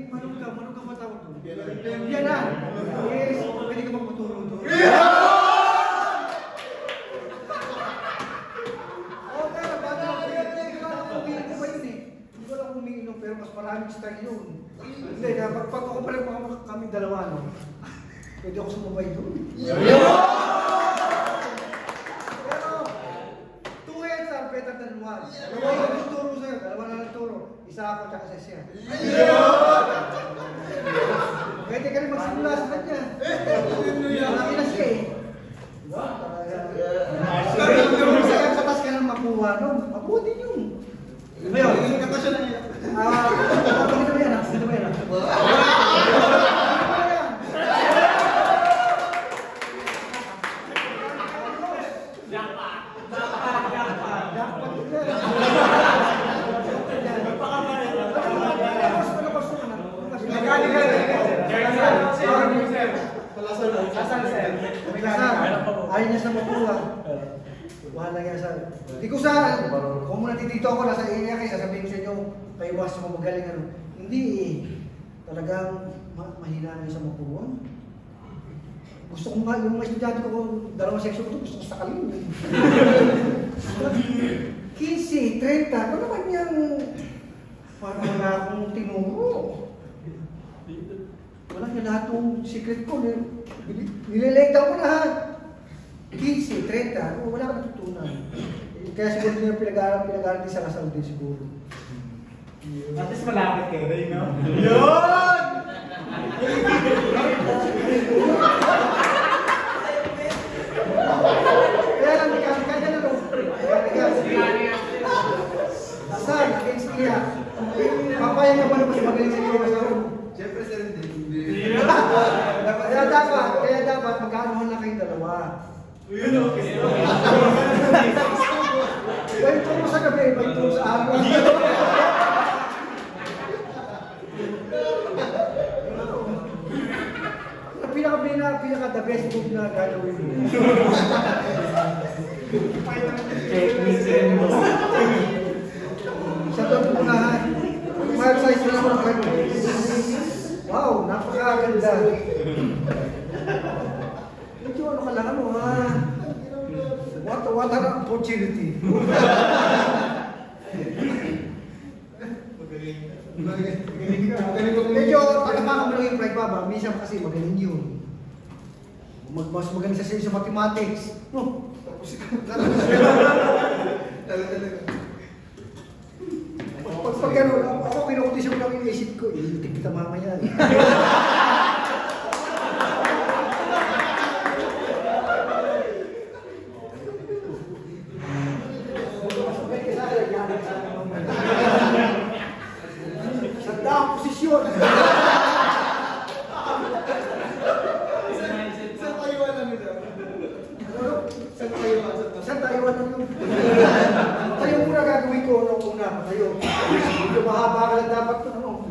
Manong ka matawag doon. Yan na. Yes, pwede ka magpaturo doon. Okay, bata ako yan. Hindi ko alam kung umiinom ko ba yun eh. Hindi ko alam kung umiinom pero mas maraming style yun. Hindi, pag ako pa lang kami dalawa, no? Pwede ako sumabay doon. Isa ako tsaka sa siya. Pwede ka rin magsimula sa kanya. Malaki na siya eh. Diba? Talaga. Katas ka nang makuha nun. Mabuti yun. Ngayon, katas na yan. Bakit ba yan? Bakit ba yan? Ayaw niya sa makuha. Wala nga sa... Hindi ko sa... Kung muna titito ako, nasa area kayo, sasabihin ko sa inyo, kayo was mo magaling ano. Hindi eh. Talagang mahina na sa makuha. Gusto ko nga, yung mga estudyante ko, dalawang section ko ito, gusto ko sakalin. 15, 30, ano naman yung... Parang wala akong tinuro. Wala niya lahat ng secret ko. Nililekta ko lahat. 15, 30, wala ka natutunan. Kaya siguro din yung pinag-aaral din sa Lasal din siguro. At least malapit kayo rin, no? Yun! Kaya lang, kaya na lang. Lasal, against Kia. Papaya nga ba naman magaling sa iyo sa room? Siyempre, sir, hindi. Kaya dapat magkaanuhan na kayong dalawa. Yun, okay. May turo sa gabi, may turo sa araw. Pinaka the best move na gagawin mo. Sa ito punahan. Mark size na naman ang wow, napakaganda. Medyo ano ka lang ano ha. What an opportunity. Medyo pagkapakan mo lang yung pride baba, minsan kasi magaling yun. Mas magaling sa mathematics. No? Pag gano'n, ako kinukutisyon ko lang yung isip ko, ilitik kita mamaya. Sanda ang posisyon. Saan Taiwan lang yun? Tayo muna gagawin ko nung una. Tayo. Medyo mahaba ka lang dapat ito. Ano?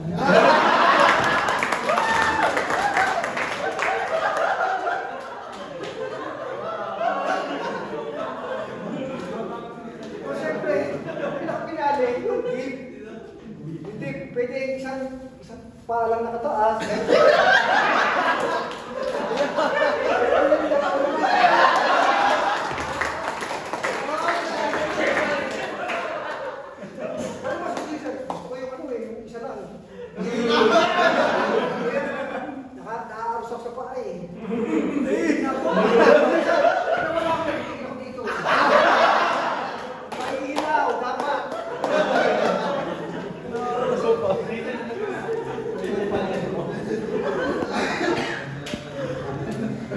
O siyempre, pinakapinali, yung dip. Hindi, pwede isang palang nakataas. Nakaarusak sa paa eh. Naku! Wala akong nagtitigil dito. Maiilaw, dapat.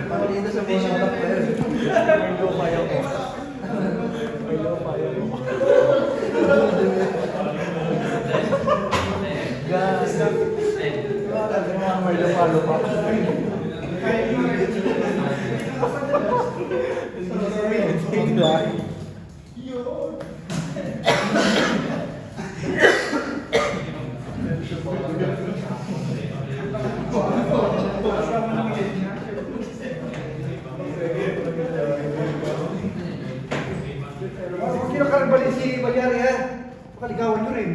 Parang dito sa mga anak ko yun. May lupay ako. May lupay ako. Gas. May lupa-lupa. Huwag kinakarabalin si Balyari ha. Pakaligawan nyo rin.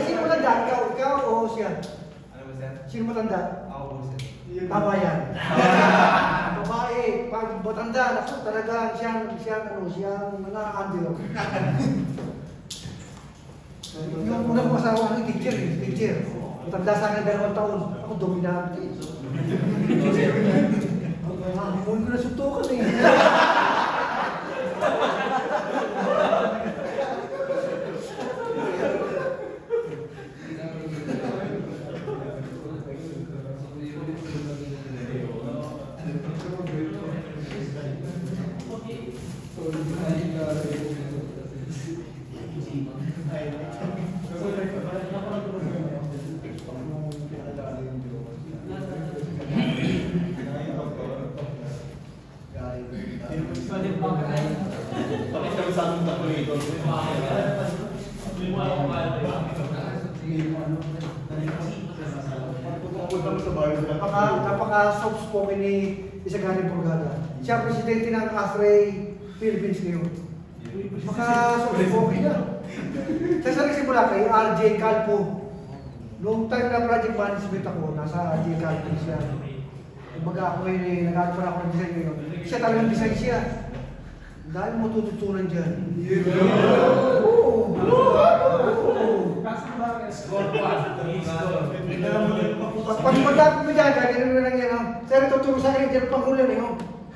Sino matanda? Ikaw o siya? Ano ba, sir? Sino matanda? Ako po, sir. Tama yan. Babae, pag matanda, naku, talaga siyang mana-andilo. Yung unang masawa ng teacher. Matanda sa akin 2 taon. Ako dominante. Huwag ko na suntukan eh. ano. Pupunta mo sa bahay sila. Napaka soft spoken ni Isagani Purgada. Siya ang presidente ng ASRAE Philippines ngayon. Maka soft spoken niya. Sa nagsimula kay RJ Calpo. Noong time na project management ako, nasa RJ Calpo siya. Kumbaga ako ngayon, nag-aaral pa ako ng design ngayon. Siya talagang design siya. Dahil mo tututunan dyan. Oo. Pag magdapit mo dyan, ganyan mo lang yan. Sir, tuturo sa akin, dyan panghulan eh.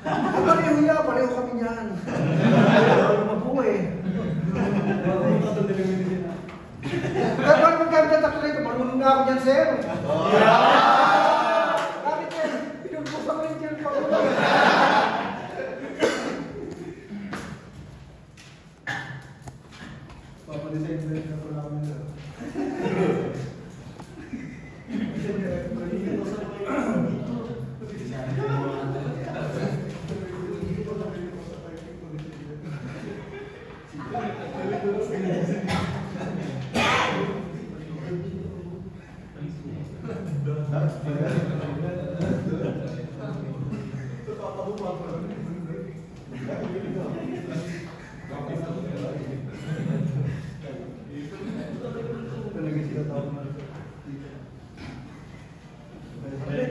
Ang pareho niya, pareho kami niyan. Mabuhay eh. Kaya paano magkamit ang takto na ito? Marunong na ako dyan, sir. Bakit yan? Pinagpusa ko rin dyan panghulan. Papadesign na rin ako namin na.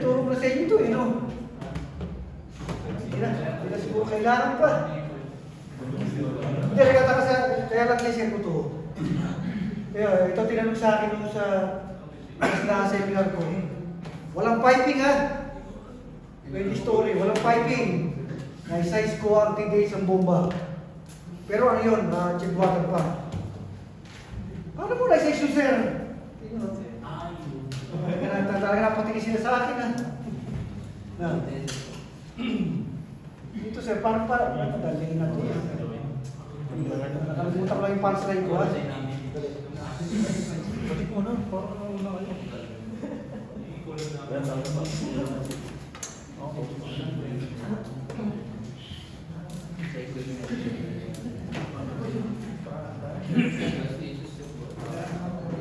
Turo ko na sa inyo ito eh, no? Hindi na siguro kailangan pa. Hindi, kaya lang na-share ko ito. Kaya ito tinanong sa akin nung sa seminar ko. Walang piping ha. May story, walang piping. Na-size ko ang days ang bomba. Pero ano yun, check water pa. Paano mo na-size yun, sir? Talaga napatingin sila sa akin ha. Dito sir, paano pa? Dalhin na ito. Nakalimutan ko lang yung punchline ko ha. Pati ko na, parang wala kayo.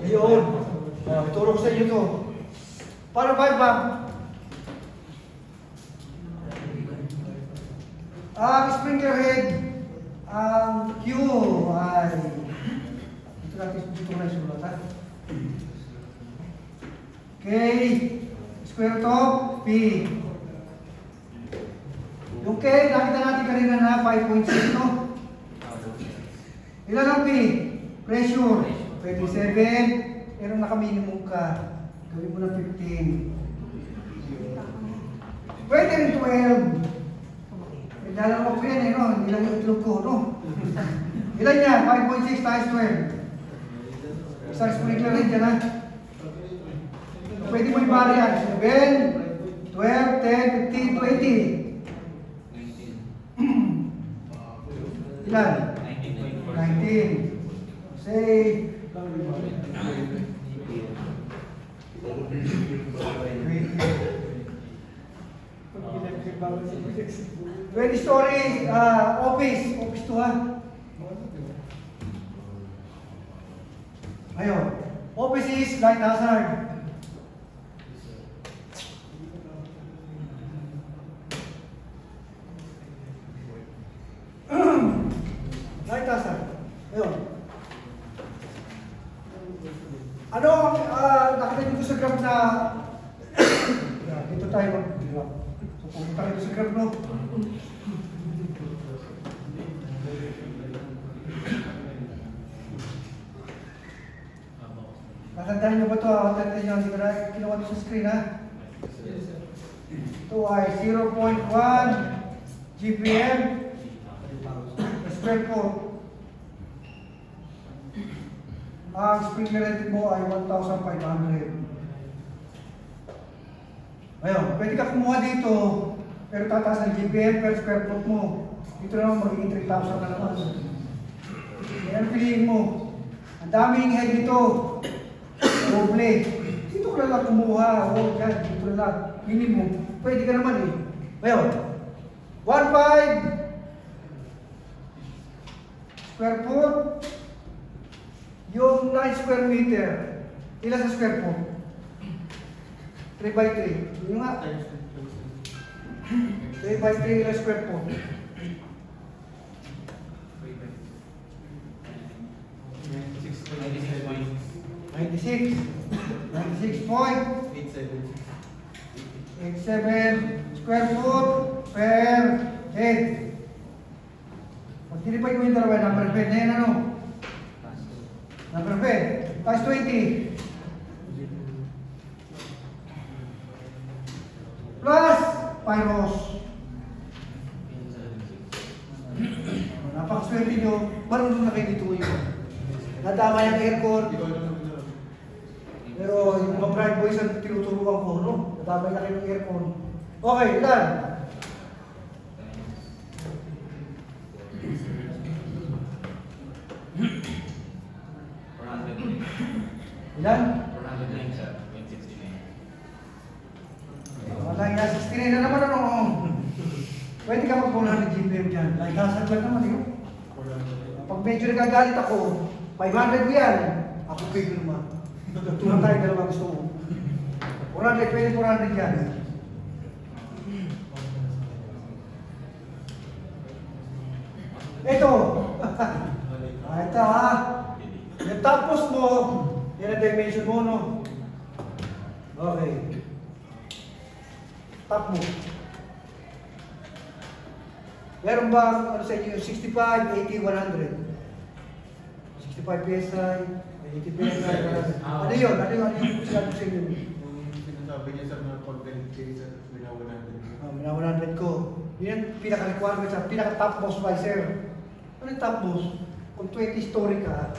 Ayun. Ituro ko sa inyo ito. Paano ba ba? Ang sprinkler head, ang Q ay ito natin dito na isulat ha. K square root of P. Yung K, nakita natin kanina na 5.6 no? Ilan ang P? Pressure. 27. Pero naka-minimum ka. Gawin mo na 15. Pwede rin 12. Dalawa ko yan eh, no? Hindi lang yung itlog ko, no? Ilan yan? 5.6 times 12. Isang sprinkler rin dyan, ha? Pwede mo i-vary yan. 7, 12, 10, 15, 20. Ilan? 19. Say, 20 story office to ha. Ayun. Office is light hazard. Light hazard. Ayun. Ano, nakita nyo sa graph na dito tayo mag-graph. So, pumunta kayo sa graph, no? Nakandaan nyo ba ito? Nakandaan nyo, hindi ko na kinuha ito sa screen, ha? Ito ay 0.1 GPM square foot. Ang sprinkler rated mo ay 1,500. Ayun, pwede ka kumuha dito, pero tataas ng GPM per square foot mo. Dito naman magiging 3,000 na naman. Yan piliin mo. Ang daming head dito. Doble. Dito ka lang kumuha. O, yan, dito lang. Minimum. Pwede ka naman eh. Ayun. 1,500 square foot. Yung 9 square meter. Ilan sa square po? 3 by 3. Yun nga. 3 by 3 ilan square po? 96 point 87 square foot per head. Pag tinipay ko yung dalawa, number bed na yan ano? Number bed, times 20. Plus, pyros. Napakaswerte nyo, marunong na kayo dito yun. Nadama yung aircon. Pero yung mga bright boys ang tinuturuan ko, no? Nadamay na kayo ng aircon. Okay, ilan? Ilan? 409 sir, 169. Wala nga, 69 na naman ano. Pwede ka mag-400 GPM dyan. Lagasag lang naman yun. Pag medyo nagagalit ako, 500 yan. Ako kayo naman. Tulang tayo dalawa gusto mo. 400, pwede 400 yan. Ito. Ito ha. Yung tapos mo, yan ang dimension mo, no? Okay. Top mo. Meron ba ano sa inyo? 65, 80, 100? 65 PSI, 80 PSI, 100. Ano yun? Ano yung sinabi sa inyo? Yung sinasabi niya sir na pag ganit kayo sir, minaw 100. Mina 100 ko. Yun yung pinaka-requirement sa pinaka-top boss by sir. Ano yung top boss? Kung 20 story ka,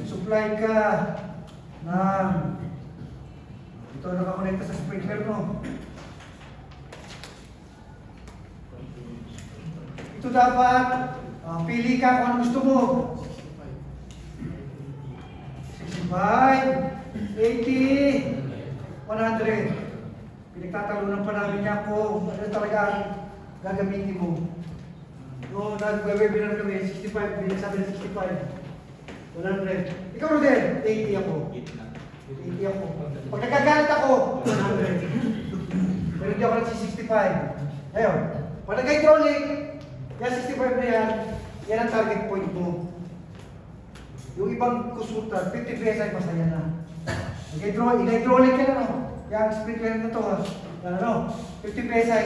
supply ka ng ito nakakonekta sa sprinkler no. Ito dapat pili ka kung ano gusto mo. 65, 80, 100. Pinagtatalunan pa namin niya kung ano talaga ang gagamitin mo. No, nag-webinar kami 65, binagsabi na 65. 100. Ikaw din, 80 ako. 80 ako. Pag nagkagalit ako, 100. Pero hindi ako nagsi-65. Ngayon, pag nag-hydraulic, yan 65 na yan ang target point mo. Yung ibang kusutan, 50 PSI, masaya na. Nag-hydraulic ka na, no? Yan, sprinkler na to, ano, 50 PSI,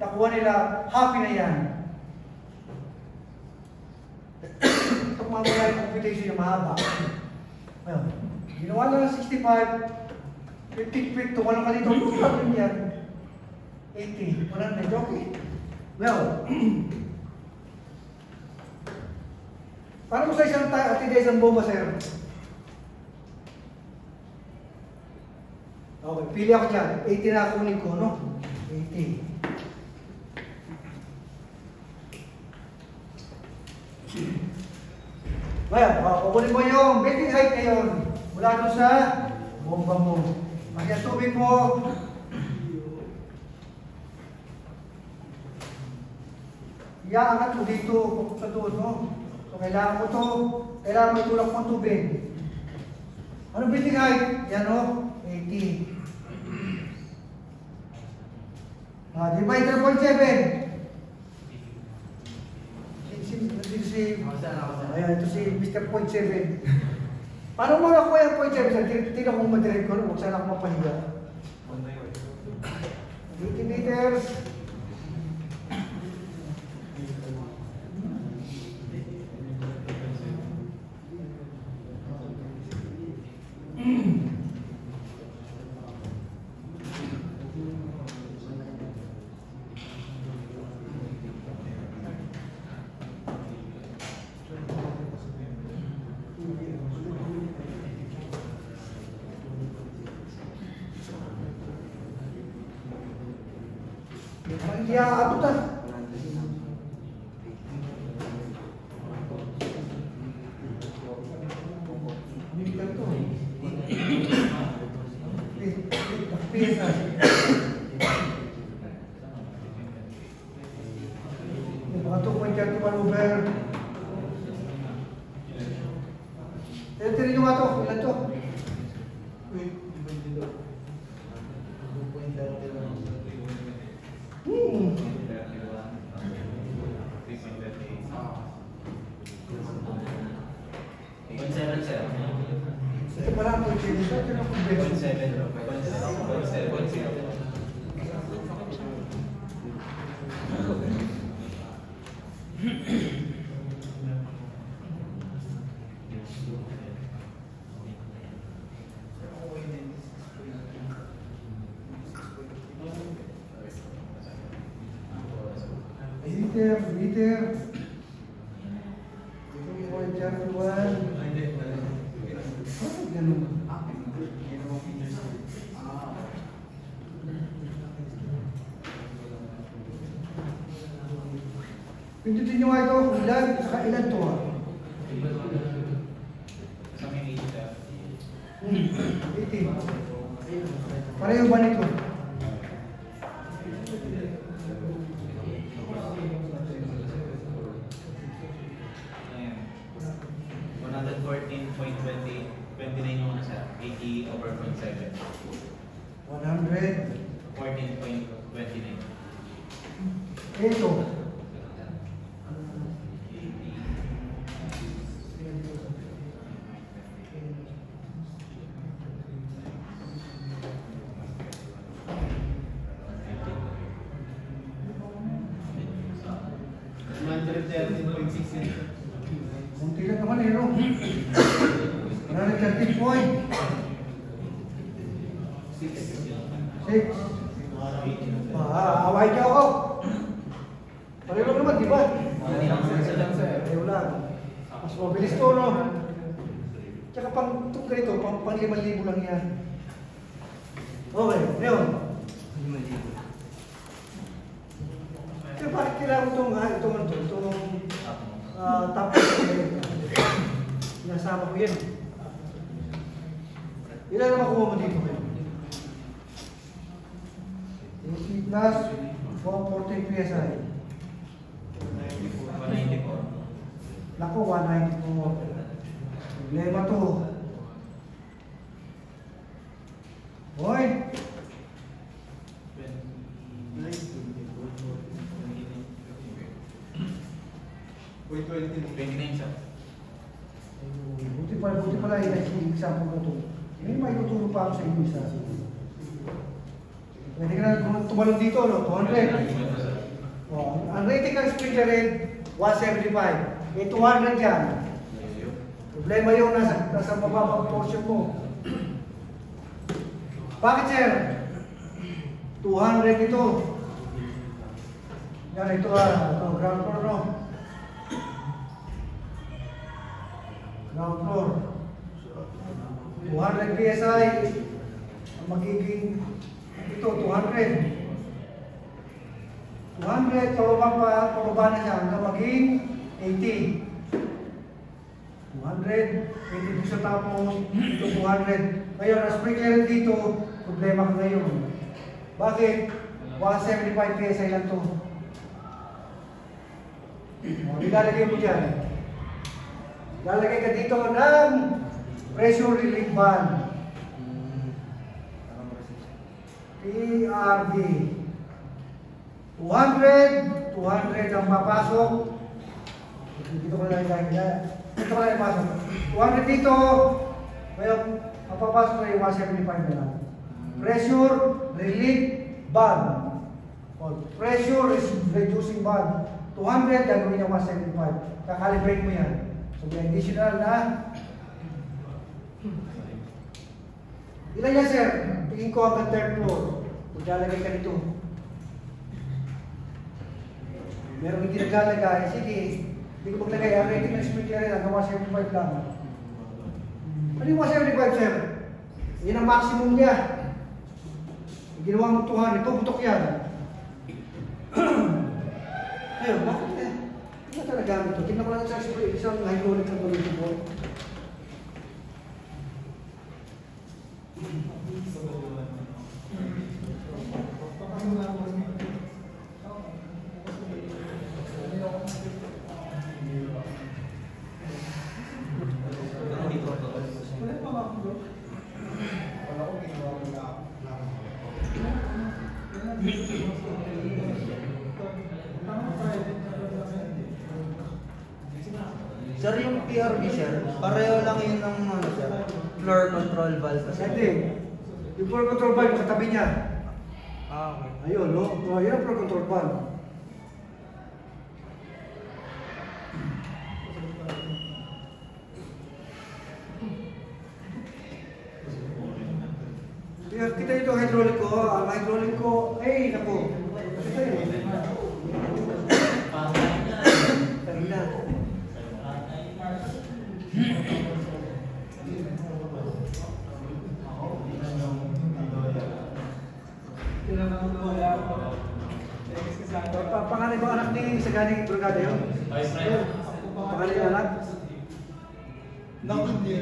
nakuha nila, happy na yan. Itong mamaya yung computation yung mahaba. Ayun, ginawa na ng 65, 50 feet, tumalong ka dito, tumalong yan. 80, 100, okay. Well, paano mo sa isang atiday isang bomba, sir? Okay, pili ako dyan. 80 na kunin ko, no? 80. Ngayon, kukunin mo yung building height ngayon mula doon sa bomba mo. Kaya tubig mo. Iaangat mo dito, pupunta doon, no? So, kailangan mo to, kailangan mo itulak mo tubig. Ano building height? Yan, no? 80. Divider 0.7. Ayan, ito si Mr. 0.7. Paano mo nakuha yung 0.7? Tingnan kung madirect ko, huwag sana ako mapahiga. 80 meters. Hindi aabot ah. Mga 2.31 over. Tiri nyo nga to. Ilan to? Ito pala po, ito na po. 0.7. Meter. Ito yung point chapter 1. Ganun. Pindutin nyo nga ito, ilan, saka ilan to ha? Sa may 18. Pareho ba nito? Ayan. 114.29 yung nasa 80 over 0.7. 100. 14.29. Ito. Kunti lang naman eh, no? 130 point. 6. Away niyo ako. Pareho naman, di ba? Pareho lang. Mas mabilis to, no? Tsaka pang itong ganito, pang 5,000 lang yan. Okay, ngayon. Kaya bakit kailangan itong tapos nasama ko yan. Ilan naman kuha mo dito? 80 plus 140 PSI. 194. Nako, 194. Problema to. Hoy! 29 siya. Buti pala yung example ko to. May tuturo pa ako sa inyo isa. Pwede ka na tumalong dito, no? 200. Oh, ang rating ng sprinkler rate, 175. Eh, 200 yan. Problema yung nasa mababang portion mo. Bakit, sir? 200 ito. Yan, ito ground floor, no? Ground floor. 200 PSI. Ang magiging, ito, 200. 200, pababa na siya hanggang maging 80. 200, 80 sa tapos, ito 200. Ngayon, ang sprinkler dito, problema ka ngayon. Bakit? 175 PSI lang to. Ilalagay mo dyan. Lalagay ka dito ng pressure relief band. PRB. 200 ang papasok. Dito ko na ilagay. Dito ko na ipasok. 200 dito. Ngayon, ang papasok na yung 175 na lang. Pressure relief band. Pressure is reducing band. 200, gagawin niya 175. Kakalibrate mo yan. So, may additional na. Ilan yan, sir? Tingin ko hanggang third floor. Kung lalagay ka dito. Meron hindi naglalagay. Sige, hindi ko maglagay. Ang rating ng sprinkler rin, hanggang 175 lang. Ano yung 175, sir? Yan ang maximum niya. Ginawa mo 200, puputok yan. Ayun, bakit eh? Hindi na talaga gamit ito. Tingnan ko lang sa isang hydraulic na tuloy ito. Sir, yung PRV, sir, pareho lang yun ng ano, sir, floor control valve. Hindi. Yung floor control valve, katabi niya. Ah, okay. Ayun, no? Oh, yun ang floor control valve. Kita ito ang hydraulic ko. Ang hydraulic ko, ay, naku. Ito yun. Kanina. Pangalan ba anak ni Sagani Brigada yun? Pangalan yung anak? Pangilan.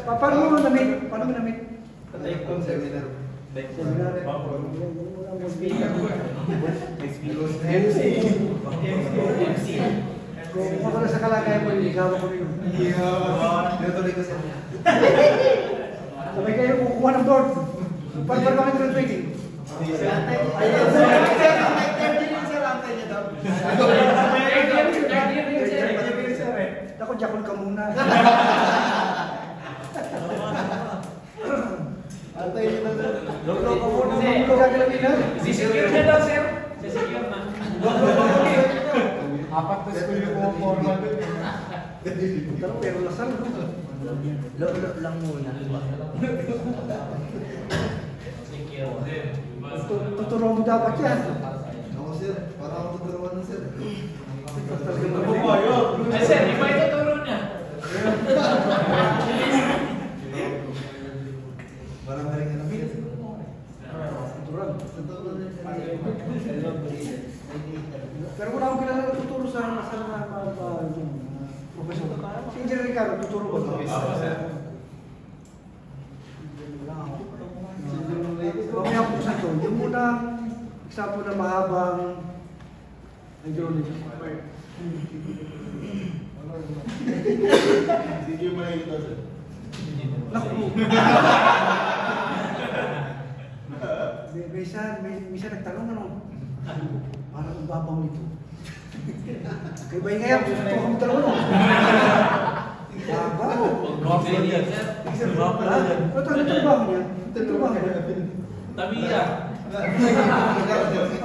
Paano mo namit? Paano mo namit? Seminar. Seminar. Kung ako na sa kalagayan mo, iligaw ko rin. Tinutuloy ko siya. Sabay kayo kukuha ng board. Para ba kayo training? Ako, jakol ka muna. Antay nyo na doon. Lolo ka muna. Lolo ka muna. Sisecure na daw, sir. Sisecure na. Apat na school yung forma doon. Pero lasal. Lolo lang muna. Secure. Tuturuan mo dapat yan. Ako sir, para ako tuturuan ng sir. Ay, sir, iba ito turo niya. Para maring anak sir. Tuturuan. Tuturuan. Pero wala akong kilala tuturo sa profesor. Si Engineer Ricardo, tuturo ba? Mamaya po sa ito, yung munang example na mahabang hydraulic. Sige mo na ito sir. Naku! May isa nagtanong ano? Parang ang babaw nito. Kaya ba yung ngayon? Gusto ko kami talaga no? Babaw! Problem yan, sir. Ito trabaho niya? Ito trabaho niya? Tabiya.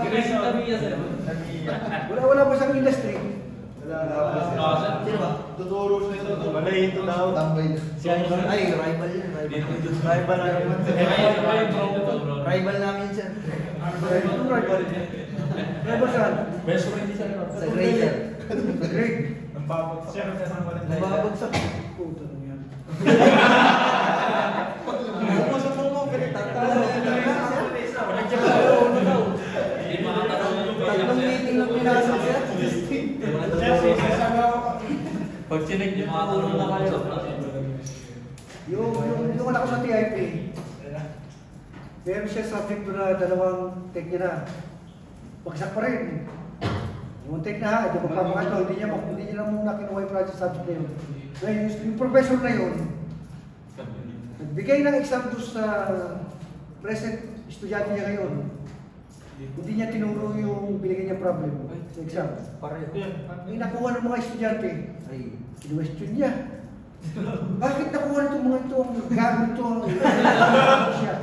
Grace tabiya, sir. Wala ba siyang industry? Oo, sir. Sino ba? Tuturo siya ito. Malay ito daw. Tambay na. Ay, rival yan. Rival na naman. Rival namin, sir. Anong rival? Rival saan? Best friend siya. Sa grader. Greg. Ang babagsak siya sa isang walang Nababagsak. Puta na yan. Sumusok mo, pinagtatalo. Hindi makatanong yung Tatlong meeting lang pinasok, sir. Pag chinig Hindi niyo makatanong na kayo. Yung anak ko sa TIP, meron siya subject doon na dalawang take niya na. Bagsak pa rin. Yung take na ha, ito magpapangat ito, hindi niya lang muna kinuha yung project subject na yun. Ngayon, yung professor na yun, nagbigay ng exam doon sa present estudyante niya ngayon. Hindi niya tinuro yung binigay niya problem sa exam. Pareho. May nakuha ng mga estudyante, Ay. kinuwestiyon niya. Bakit nakuha nito mga ito ang gamit ito ang siya?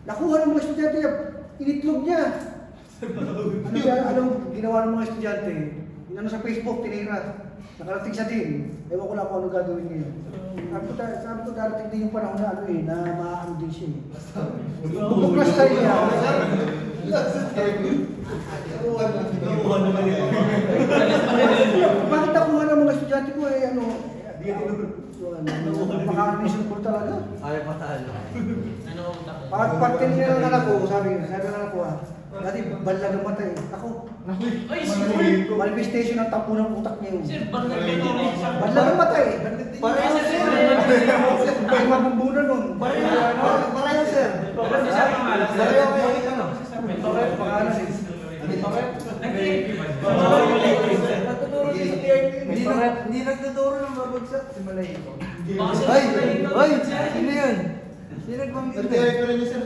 Nakuha ng mga estudyante niya, initlog niya. Anong ginawa ng mga estudyante? Inano sa Facebook, tinira. Nakarating sa din. Ewan ko lang kung ano gagawin ngayon. Sabi ko darating din yung panahon na ano eh, na maano din siya eh. Tuklas tayo niya. Bakit nakuha ng mga estudyante ko eh, ano, maka-mission ko talaga. Ayaw matalo. Pag tinignan ng anak ko, sabi ng anak ko dati balag ang mata eh. Ako, Ay, sir. manifestation ng tapo ng utak niya yun. Sir, bakit ito rin siya? Balag ang mata eh. Pareho, sir. May mabumbunan nun. Pareho, sir. Ano siya pangalan? Pareho kayo, ano? Pangalan eh. Hindi nagtuturo ng babagsak. Si Malayko. Baka siya Ay! Malayko. Ay! Sino yun? Sino nagbanggit? Nag-direct ko rin niya sir.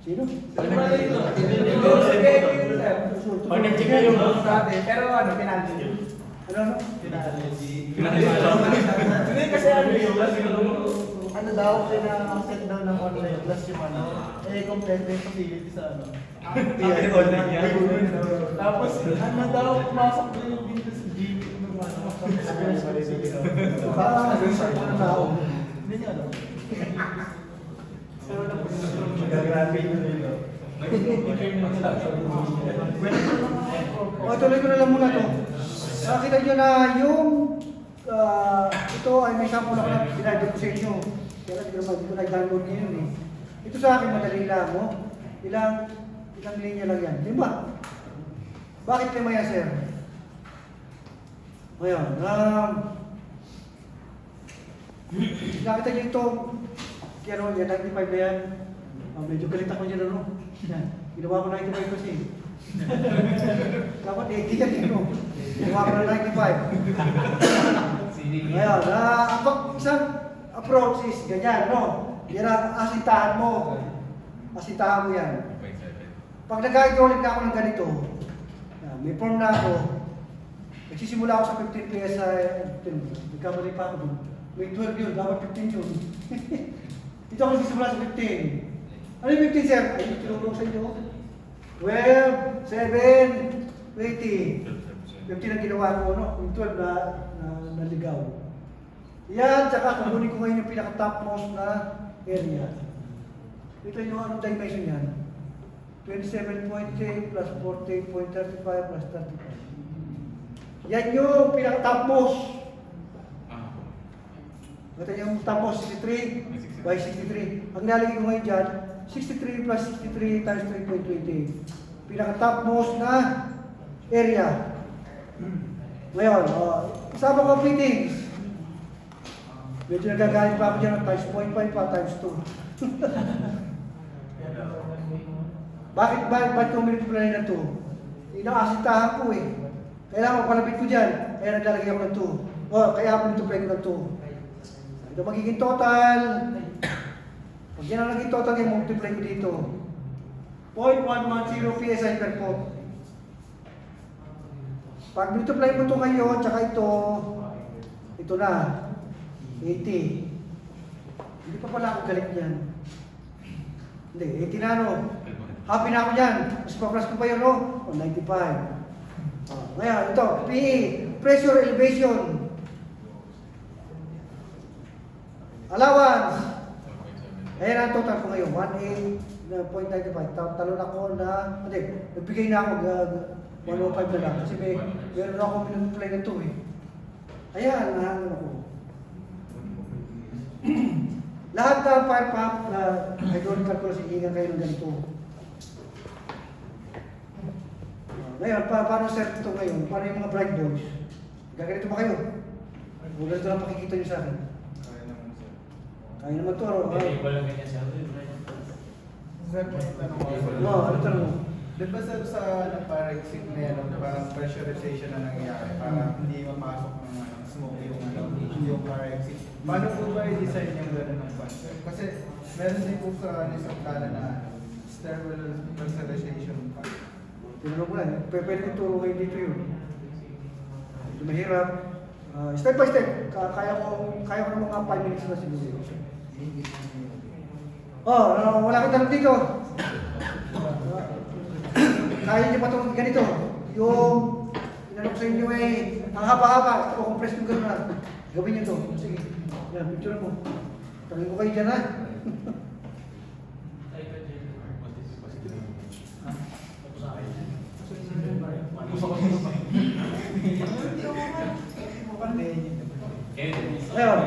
Sino? Pag nag-check na yung boss natin, pero ano, pinali yun. Ano? Hindi kasi ano yun, Ano daw, pina-set daw ng online class yung ano, complete yung facility sa ano. tapos ano daw, pumasok na yung dito sa GP ng ano, Baka nag-research na tao. Hindi niya alam. O, tuloy ko na lang muna to. Nakita nyo na yung ito ay may sample ako na pinagod ko sa inyo. Kaya hindi ko nag-download ngayon eh. Ito sa akin madali lang mo. Ilang linya lang yan. Di ba? Bakit lima yan, sir? Ngayon, nakita nyo ito. Kaya ano, yan, 95 ba yan? Medyo galit ako dyan, ano? Ginawa ko 95 kasi. Dapat 80 yan, ano? Ginawa ko na 95. Ngayon, isang approach is ganyan, no? Yan ang asintahan mo. Asintahan mo yan. Pag nag-hydraulic na ako ng ganito, may form na ako, nagsisimula ako sa 15 PSI, nagkamali pa ako doon. May 12 yun, dapat 15 yun. Dito ako nagsisimula sa 15. Ano yung 15, sir? Ay, tinulong sa inyo. 12, 7, 20. 15 ang ginawa ko, no? Yung 12 na naligaw. Yan, tsaka kukunin ko ngayon yung pinaka-topmost na area. Ito yung anong dimension yan. 27.8 plus 14.35 plus 35. Yan yung pinaka-topmost. Ito yung topmost 63 by 63. Ang nalagay ko ngayon dyan, 63 plus 63 times 3.28. Pinaka-topmost na area. Ngayon, isama ko fittings. Medyo nagagalit pa ako dyan ng times 0.5 pa times 2. Bakit ko multiply na 2? Inaasintahan ko eh. Kailangan magpalapit ko dyan. Kaya naglalagay ako ng 2. Kaya ako multiply ko ng 2. Ito magiging total. Pag yan ang naging total, yung multiply ko dito. 0.110 PSI per foot. Pag multiply mo ito ngayon, tsaka ito na. 80. Hindi pa pala ako galit niyan. Hindi, 80 na no. Happy na ako dyan. Mas pa-plus ko pa yun no? O, 95. Ngayon, ito, PE, pressure elevation. Allowance. Ayan ang total ko ngayon, 1.95. Talon ako na, hindi, nagbigay na ako 105 na lang. Kasi meron ako minumulay na ito eh. Ayan, nahangan ako. Lahat ng fire pump na hydraulic ko sa hihingan kayo ng ganito. Ngayon, paano set ito ngayon? Paano yung mga bright boys? Gaganito ba kayo? O ganito lang pakikita nyo sa akin? Kaya naman ito. Sir, may tanong ako. No, ano tanong mo? Di ba sir sa parexit na yan, parang pressurization na nangyayari para hindi mapasok ng smoke yung parexit. Paano po ba i-design yung gano'n ng fan, sir? Kasi meron din po sa isang plana na sterile pressurization fan. Tinanong ko lang, pwede ituro kayo dito yun. Ito mahirap. Step by step, kaya ko ng mga 5 minutes na siguro. Wala kang tanong dito. Kaya niyo pa itong ganito. Yung inanong sa inyo ay ang haba-haba, compress mo gano'n na. Gawin niyo ito. Sige. Yan, picture mo. Tangin ko kayo dyan ha. Ngayon,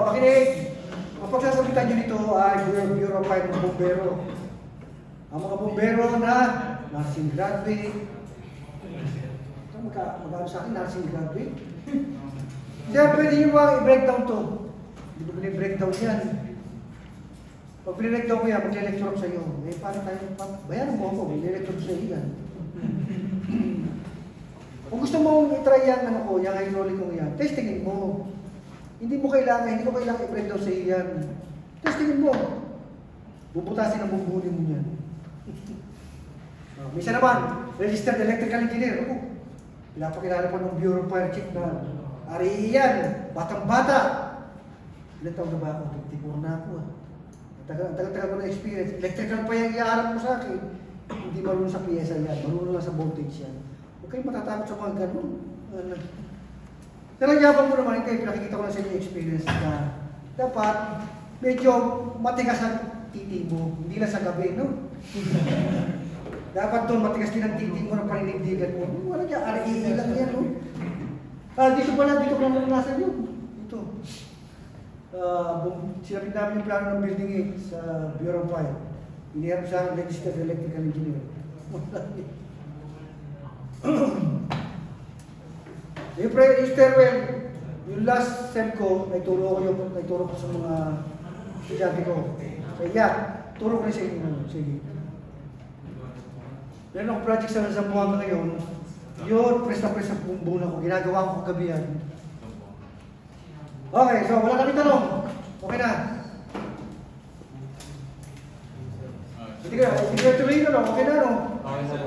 makinig. Ang pagsasabitan nyo nito ay Bureau of Fire ng Bombero. Ang mga bombero na nursing graduate. Magkano sa akin, nursing graduate? Siyempre, pwede nyo ba i-breakdown to? Hindi ko pwede-breakdown yan. Pag pinag-breakdown ko yan, mag-lecture ako sa iyo. Eh, paano tayo? Bayaran mo ako, mag-lecture ko sa iyo yan. Kung gusto mo i-try yan, yung hydraulic ko yan, testingin mo. Hindi ko kailangan i-breakdown sa iyo yan. Testingin mo. Bubutasin ang bumbunin mo niyan. Misa naman, registered electrical engineer. Ako, pinapakilala po ng Bureau of Fire Chief na ariyan, batang-bata. Ilan taon na ba ako? 54 na ako. Tagal-tagal ko na experience. Electrical pa yung iaarap mo sa akin. Hindi marunong sa PSI yan, marunong lang sa voltage yan. Huwag kayong matatakot sa mga ganun. Talagyabang mo naman, hindi, pinakikita ko lang sa inyo experience na dapat medyo matigas ang titi mo, hindi lang sa gabi, no? Dapat doon matigas din ang titi mo ng paninindigan mo. Wala niya, REE lang yan, no? Dito pala, dito ko lang naranasan yun. Dito. Sinapit namin yung plano ng Building 8 sa Bureau of Fire. Iniharap sa akin registered electrical engineer. Yung stairwell, yung last sem ko, naituro ko sa mga estudyante ko. Kaya, turo ko rin sa inyo. Sige. Meron akong project sa Zamboanga ngayon. Yun, press na bumbuna ko. Ginagawa ko kagabi yan. Okay, so wala kami tanong. Okay na. Hindi ka tuloy na, no? Okay na, no? Okay, sir.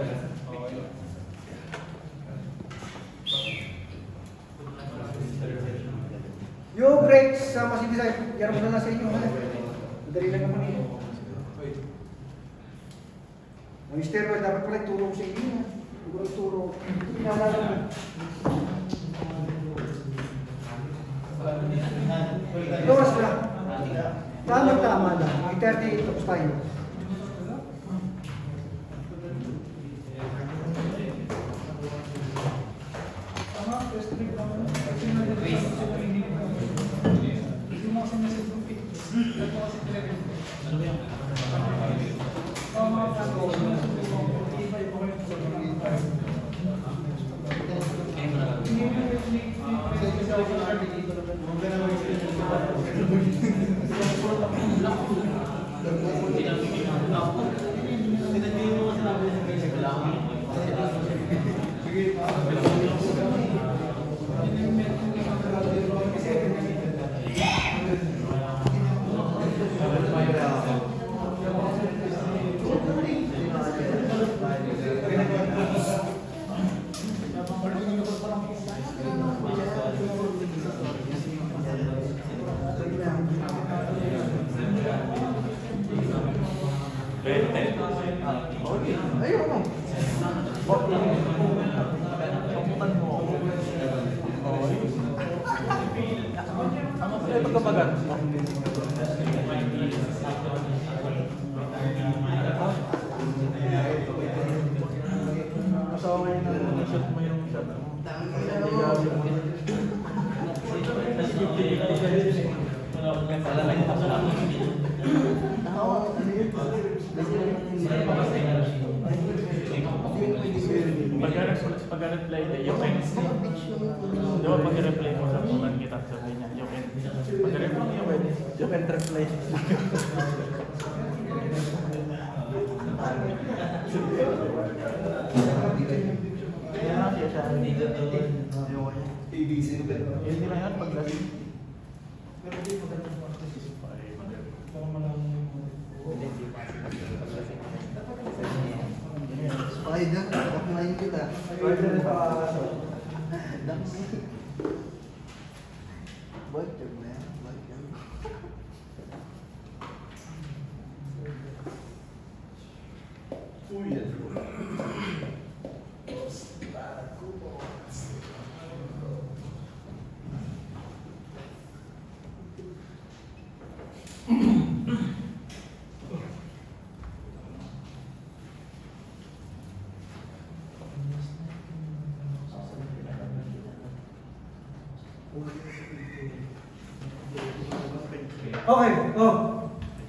Yung breaks sa Masibisay, yan mo na lang sa inyo. Madali lang naman yun. Ang stairwell, dapat pala ituro ko sa inyo. Siguro ituro. Pinalala mo. Luwas na. Tama lang. May 38 tapos tayo. Pag-reply na, you can di ba pag-reply mo sa bukan kita sabi niya, you can pag-reply you can reply kaya siya siya ABC hindi na yan paglasing Spider, kumain kita. Spider na sa aso. Butcher, man. Butcher. Okay,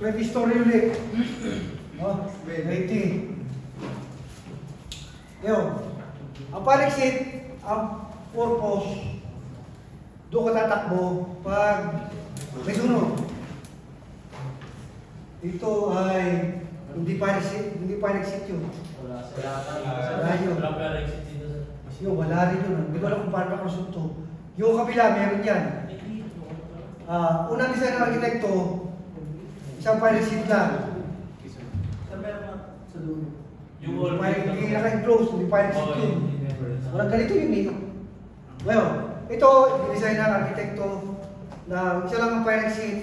20 story ulit. 20. Yun. Ang parexit, ang purpose, doon ka tatakbo pag may sunog. Ito ay hindi parexit yun. Wala yun. Yun, wala rin yun. Hindi ko alam kung paano nakasunto. Yung kabila, meron yan. Unang design ng arkitekto, isang parexit lang. Yung all Hindi naka-enclose, hindi fire exit yun. Walang ganito yun eh. Well, ito, dinesign ng arkitekto na isa lang ang fire exit.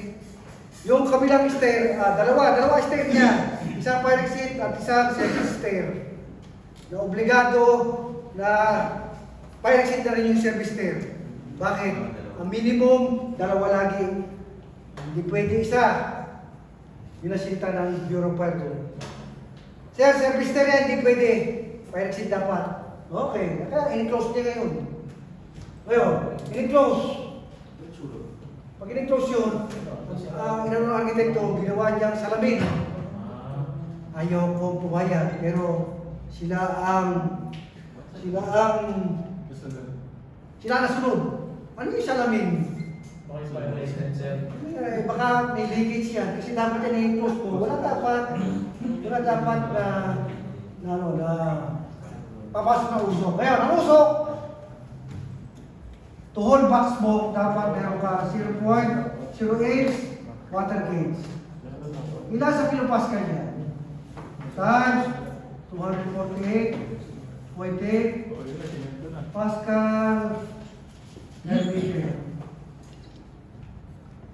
Yung kabilang stair, dalawa stair niya. Isang fire exit at isang service stair. Na obligado na fire exit na rin yung service stair. Bakit? Ang minimum, dalawa lagi. Hindi pwede isa. Yun ang sinita ng Bureau of Fire Code. Sir, service stair yan, hindi pwede. Fire exit dapat. Okay, in-close niya ngayon. Ngayon, in-close. Pag in-close yun, inano ng arkitekto, ginawa niyang salamin. Ayaw kong pumayag, pero sila nasunod. Ano yung salamin? Baka may leakage yan, kasi dapat yan i-close mo. Wala dapat na papasok na usok. Ngayon, ang usok, to hold back smoke, dapat meron ka 0.08 water gauge. Ilan sa kilopascal niya? Times 248.8 Pascal per meter.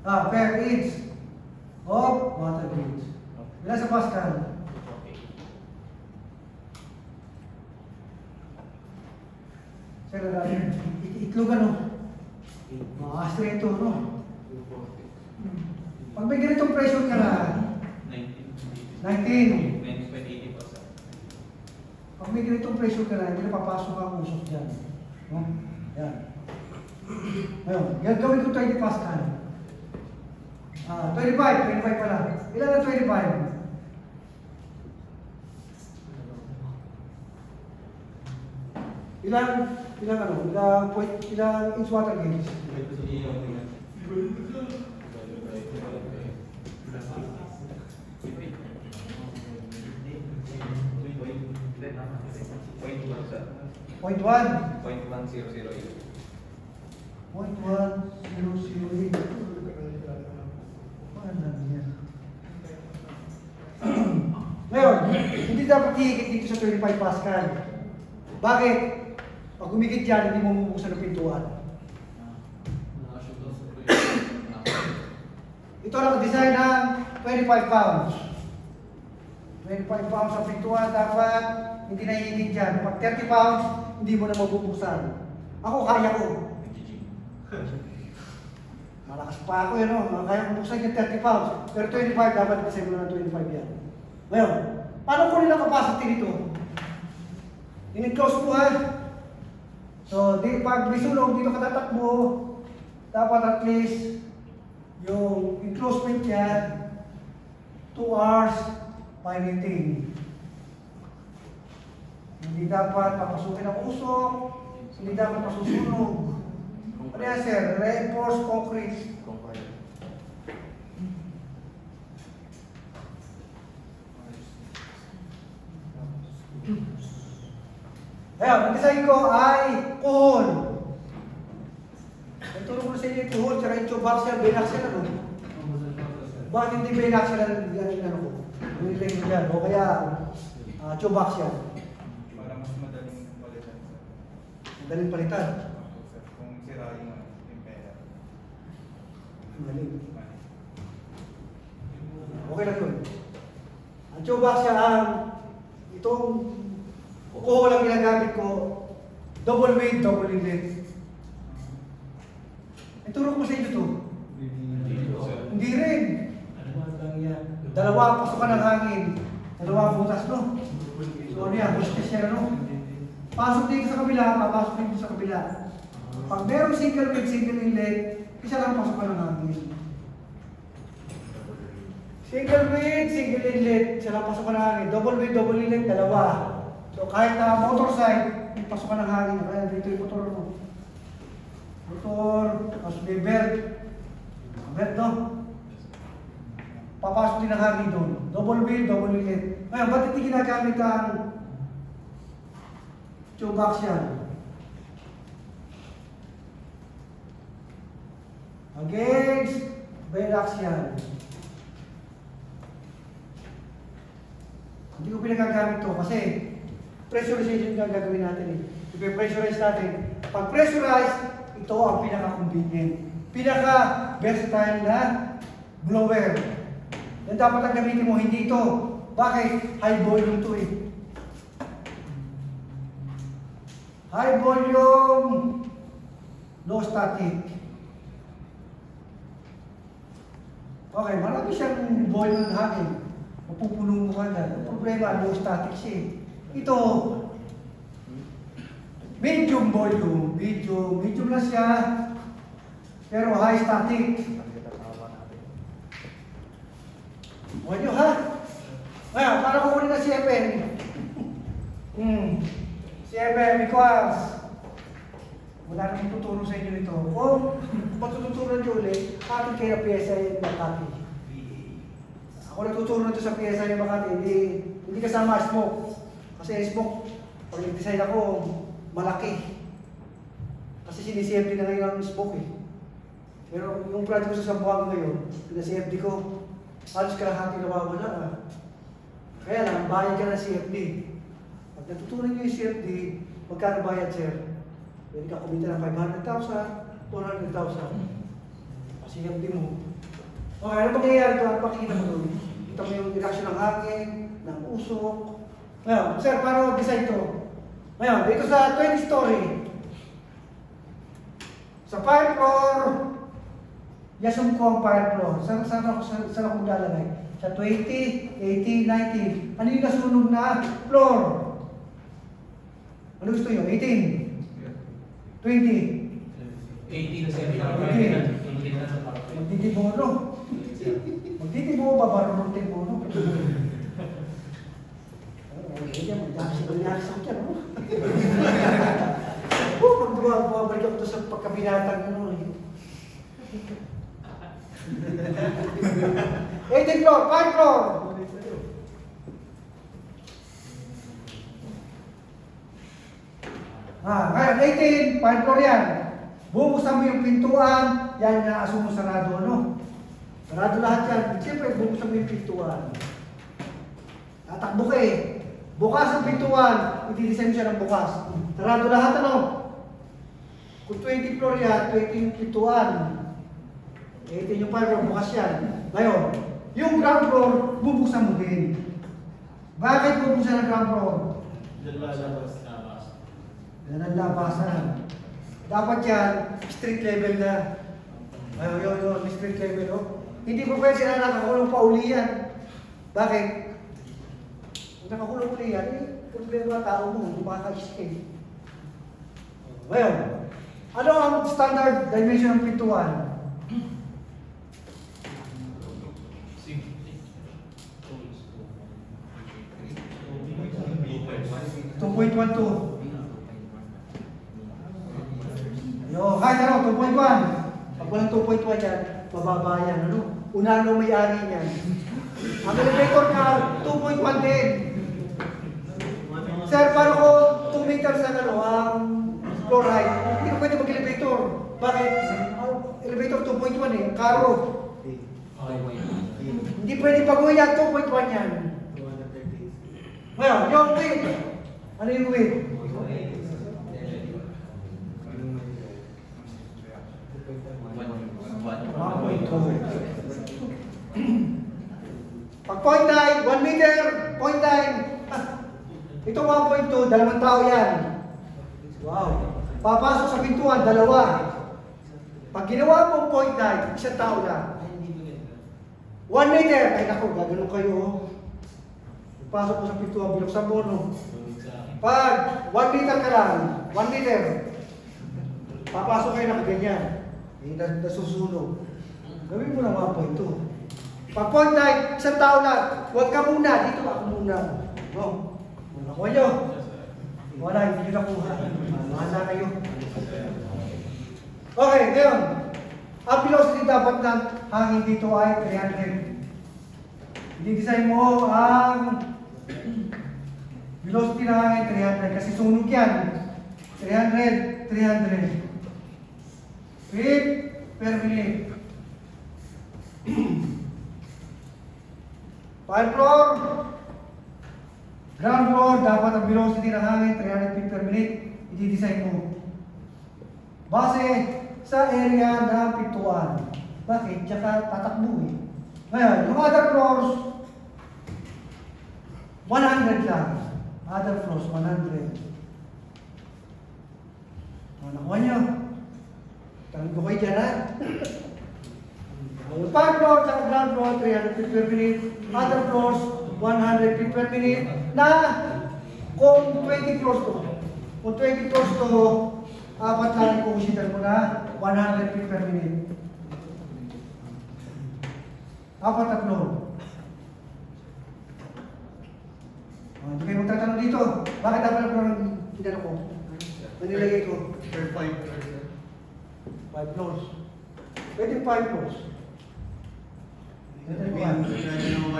Per inch of water gauge. Ilan sa Pascal? Sir, itlog ano? Maastra ito, no? Pag may ganitong pressure ka na, 19. Pag may ganitong pressure ka na, hindi na papasok ang usok dyan. No? Yan. Ngayon, gagawin ko 20 Pascal. 25 pala. Ilan na 25? Ilang inch water gauge? Point 1? 0.1008. 0.1008. Ngayon, hindi dapat hihigit dito sa 25 Pascal. Bakit? Pag humigit yan, hindi mo mabuksan ang pintuan. Ito lang design ng 25 pounds. 25 pounds ang pintuan, dapat hindi na hihigit dyan. Pag 30 pounds, hindi mo na mabubuksan. Ako, kaya ko. Malakas pa ako yun, no? Kaya ko buksan yung 30 pounds. Pero 25, dapat kasi mo na 25 yan. Ngayon, paano ko rin ang capacity nito? In-close mo ha. So, pag may sunog, dito ka tatakbo, dapat at least yung enclosement niya 2 hours piloting. Hindi dapat papasukin ang usok, hindi dapat masusunog. Ano yan, sir? Reinforced concrete. Ayan, ang design ko ay kuhol. Ituro ko sa inyo yung kuhol, tsaka yung tubaxial, binaxial, ano? Bakit hindi binaxial ang ano ko? Yung nilay ko dyan, o kaya tubaxial. Para mas madaling palitan. Madaling palitan. Kung sira yung impeller. Madaling. Okay lang yun. Ang tubaxial, itong kuhol ang ginagamit ko, double weight, double inlet. Ituro ko sa inyo ito. Hindi rin. Dalawa, pasukan ng hangin. Dalawa butas, no? So ano yan, hostess yan, no? Pasok din sa kabila, papasok din sa kabila. Pag merong single weight, single inlet, isa lang pasukan ng hangin. Single weight, single inlet, isa lang pasukan ng hangin. Double weight, double inlet, dalawa. So kahit na motor side, may pasukan ng hangin. Kaya dito yung motor mo. Motor, tapos may belt. Belt, no? Papasok din ang hangin doon. Double wheel, double inlet. Ngayon, ba't hindi ginagamit ang tubaxial? Against biaxial. Hindi ko pinagagamit to kasi pressurization yung gagawin natin eh. I-pressurize natin. Pag pressurize, ito ang pinaka-convenient. Pinaka-versatile na blower. Yan dapat ang gamitin mo, hindi ito. Bakit? High volume to eh. High volume, low static. Okay, marami siyang volume ng hangin. Mapupuno mo ka na. Ang problema, low static siya eh. Ito, medium volume. Medium na siya, pero high static. Huwag nyo ha? Ngayon, para kukunin na si FM. Si FM, because wala nang tuturo sa inyo nito. Kung matututunan nyo ulit, atin kayo na PSI at Makati. Ako nagtuturo nito sa PSI at Makati, hindi kasama smoke. Kasi smoke, pag nag-design ako, malaki. Kasi sinisafety na ngayon ang smoke eh. Pero yung project ko sa Sambuanga ngayon, pinasafety ko, halos kalahati nawawala. Kaya lang, bayad ka ng CFD. Pag natutunan nyo yung CFD, magkano bayad, sir? Pwede ka kumita ng 500,000, 400,000. CFD mo. Okay, ano mangyayari ito? Ano makikita mo doon? Kita mo yung reaction ng hangin, ng usok. Ngayon, sir, paano design ito? Ngayon, dito sa 20-story, sa fire floor, yasum ko ang fire floor. Saan ako lalagay? Sa 20, 18, 19. Ano yung nasunog na floor? Ano gusto nyo? 18? 20? 18 sir. Magtitibono. Magtitibono ba? Barong tibono. Hindi mo, dahil sa kanya, no? Pag bumabalik ako sa pagkabinatang mo, 18 floor, 5 floor. Ngayon, 18, 5 floor yan. Bubuksan mo yung pintuan, yan na asumo sarado, no? Sarado lahat yan. Siyempre, bubuksan mo yung pintuan. Tatakbo ka eh. Bukas ang pintuan, i-design siya ng bukas. Sarado lahat, ano? Kung 20 floor yan, 20 yung pintuan. 18 yung 5 floor, bukas yan. Ngayon, yung ground floor, bubuksan mo din. Bakit bubuksan ang ground floor? Yan ang labasan. Dapat yan, street level na. Ayun, street level, oh. Hindi po pwede sila nakakulong pa uli yan. Bakit? Kung nakakulong uli yan, problema tao mo, hindi makaka-escape. Ngayon, ano ang standard dimension ng pintuan? 2.12. Yo, kahit ano, 2.1. Pag walang 2.1 yan, mababa yan. Ano? Una ano may-ari niyan. Ang elevator na 2.1 din. Sir, paano ko 2 meters ang ang floor height? Hindi ko pwede mag-elevator. Bakit? Elevator 2.1 eh, karo. Hindi pwede pag-uwi yan, 2.1 yan. Ngayon, yung width. Ano yung width? Pag 0.9, 1 meter, 0.9. Ito 1.2, dalawang tao yan. Wow. Papasok sa pintuan, dalawa. Pag ginawa mo 0.9, isang tao na. 1 meter, ay naku, gagano kayo. Pasok mo sa pintuan, binuksan mo, no? Pag 1 meter ka lang, 1 meter, papasok kayo na ganyan. Nasusunog. Gawin mo na 1.2. Pag 0.9, isang tao lang, huwag ka muna, dito ako muna. No? Nakuha nyo. Wala, hindi nyo nakuha. Mahala kayo. Okay, ngayon. Ang velocity dapat ng hangin dito ay 300. I-design mo ang velocity ng hangin 300 kasi sunog yan. 300 feet per minute. 5 floor, Ground floor, dapat ang velocity ng hangin, 300 feet per minute, i-design mo. Base sa area ng pintuan. Bakit? Tsaka tatakbo eh. Ngayon, yung other floors, 100 lang. Other floors, 100. Nakuha nyo. Tanong ko kayo dyan, ha? Yung 5 floor, tsaka ground floor, 300 feet per minute. Other floors, 100 feet per minute. Na, kung 20 floors to. Kung 20 floors to, apat lang consider mo na 100 feet per minute. Apat na floor. Hindi kayo magtatanong dito. Bakit apat na floor ang tinano ko? Manilagay ko. Per 5 floors. 5 floors. Pwede 5 floors. Hindi naman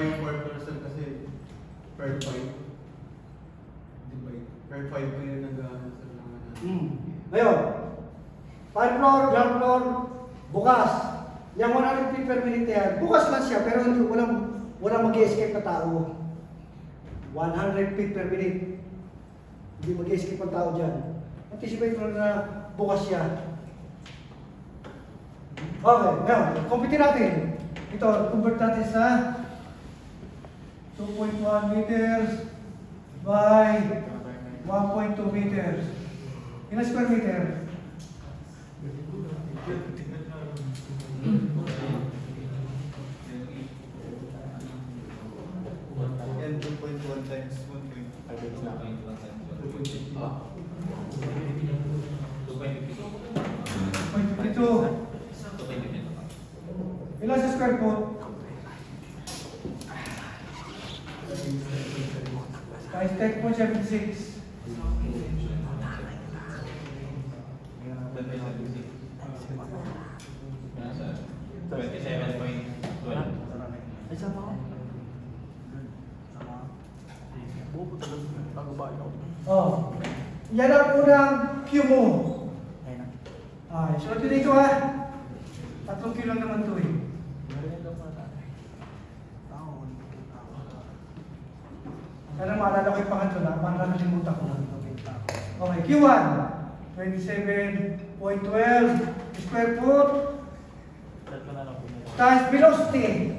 yung 4 floors kasi per 5. Per 5 pa yun nag-ano sa mga Ngayon, 5 floor, ground floor, bukas. Yung 100 feet per minute yan, bukas lang siya, pero hindi, walang mag-escape na tao. 100 feet per minute. Hindi mag-escape ang tao dyan. Anticipate mo na bukas siya. Okay, ngayon, compute natin. Ito, convert natin sa 2.1 meters by 1.2 meters. Ilang square meter? Yan, 2.1 times 1.2. 2.52. Ilan sa square foot? Times 10.76. Oh, yan ang unang Q mo. Ay, sunod din ito ha. 3 kilo lang naman ito eh. Sana maalala ko yung pangatlo na, para nakalimutan ko. Okay, Q1, 27.12 square foot times velocity.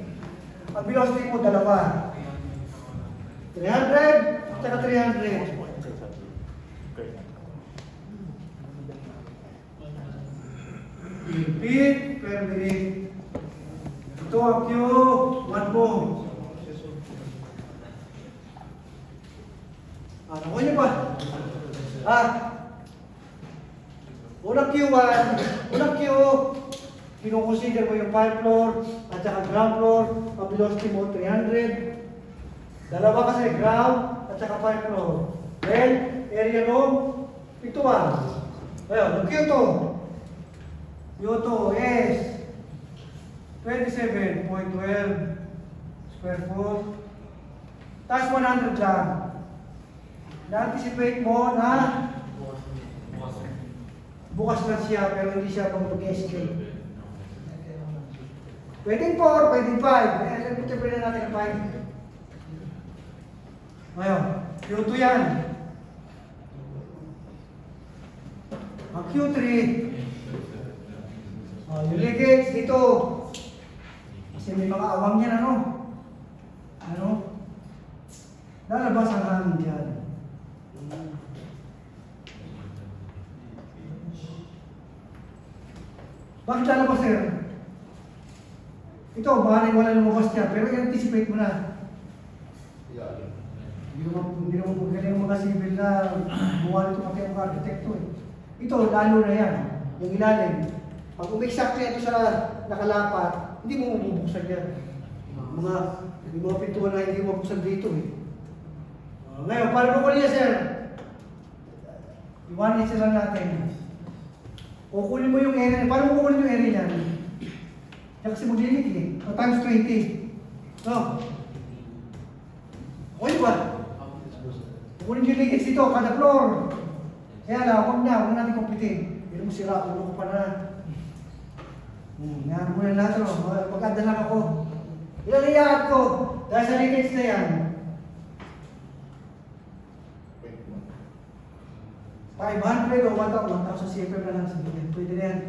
Ang velocity mo, dalawa. 300, tsaka 300. Feet per minute. Ito ang Q1 mo. Nakuha niyo ba? Unang Q1, unang Q, kinukonsider mo yung 5 floor at saka ground floor, ang velocity mo 300. Dalawa kasi ground at saka 5 floor. Then, area mo, pintuan. Ngayon, yung Q2. Q2 is 27.12 square foot. Tapos 100 lang. Na-anticipate mo na bukas lang siya pero hindi siya mag-escape. Pwedeng 4, pwedeng 5. Siyempre na natin ang 5. Ngayon, Q2 yan. Ang Q3, yung leakage dito. Kasi may mga awang yan, lalabas ang hangin dyan. Bakit lalabas, sir? Ito, baka wala lumabas niya, pero i-anticipate mo na. Hindi naman po galing mga civil na buwan ito pati ang arkitekto eh. Ito, lalo na yan, yung ilalim. Pag umexakt niya ito sa nakalapat, hindi mo mabubuksan yan. Mga pintuan na hindi mo mabuksan dito eh. Ngayon, para mo niya, sir, iwanin sila natin. Kukunin mo yung area. Paano mo kukunin yung area niyan? Kasi mag-limit eh. Times 20. No? Okay ba? Kukunin yung leakage dito, kada floor. Kaya lang, huwag natin kumpitin. Hindi mo sira, ulo ko pa na. Yan mo na lahat. Maganda lang ako. Ilan iyakat ko? Dahil sa leakage na yan. 500 o 1,000 CFM na lang sa ganyan. Pwede na yan.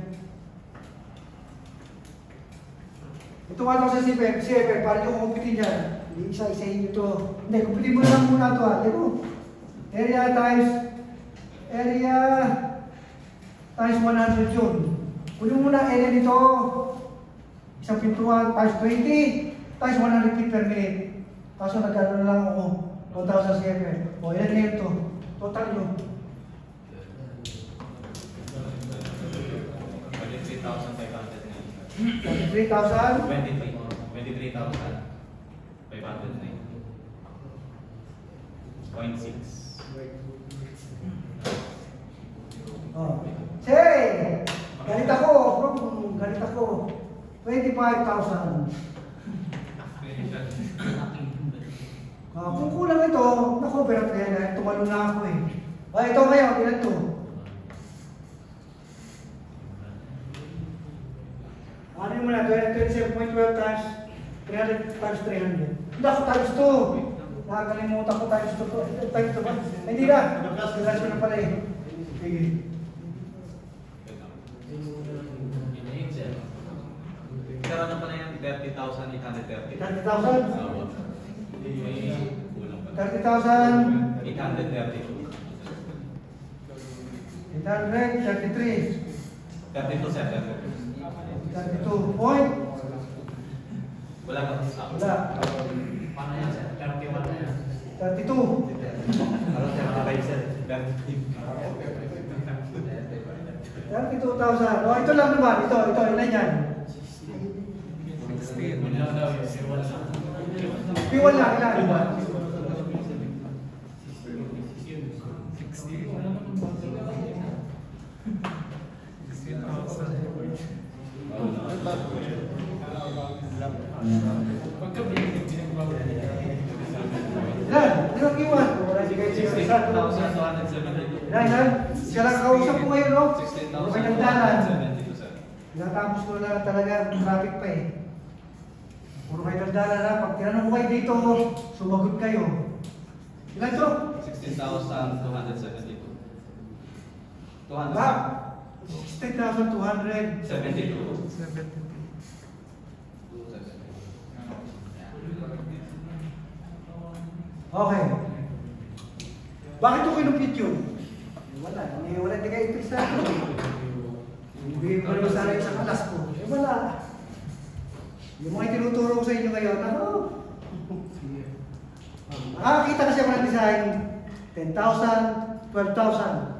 Ito 1,000 CFM, para nyo kumpitin dyan. Hindi isa-isahin nyo ito. Hindi, kumpitin mo na lang muna ito ha. Area times 100 yun. Kunin mo muna area nito. Isang pintuan times 20 times 100 feet per minute. Kaso nagkano na lang ako 1,000 CFM. O, ilan na ito. Total nyo. 23,500. 23,000. 23,500. 0.6. Oh. Say! Galit ako. Galit ako. 25,000. Kung kulang ito, naku, pero kaya tumalo na ako eh. Ay, ito ngayon, ilan ito? Ano mo na, 27.12 times 300 times 300. Hindi ako times 2. Nakakalimutan ko times 2. Times 2 ba? Hindi na. Relasyon na pala eh. Sige. Pero ano pala yan? 30,830. 30,000? 30,000. 30,000. 832. 833. 32, sir. 32 point. Wala ka. Wala. Paano yan, sir? 31 na yan. 32. Ano 35, sir? 32,000. Oh, ito lang naman. Ito, ilan yan? P1 lang, ilan? Ilan? Ilang P1? Wala si kayo siya. 16,272. Ilan? Siya lang kausap ko ngayon, no? May nagdalan. 16,072, sir. Natapos ko na talaga, traffic pa eh. Puro kayo nagdala na. Pag tinanong ko kayo dito, sumagot kayo. Ilan to? 16,272. 200. Ba? 16,200. 72. Okay. Bakit ko kinumpit yun? Wala. Wala di kayo pisa. Ibigay ko naman sana isang alas ko. Wala. Yung mga tinuturo ko sa inyo ngayon, ano? Nakakita kasi ako ng design, 10,000, 12,000.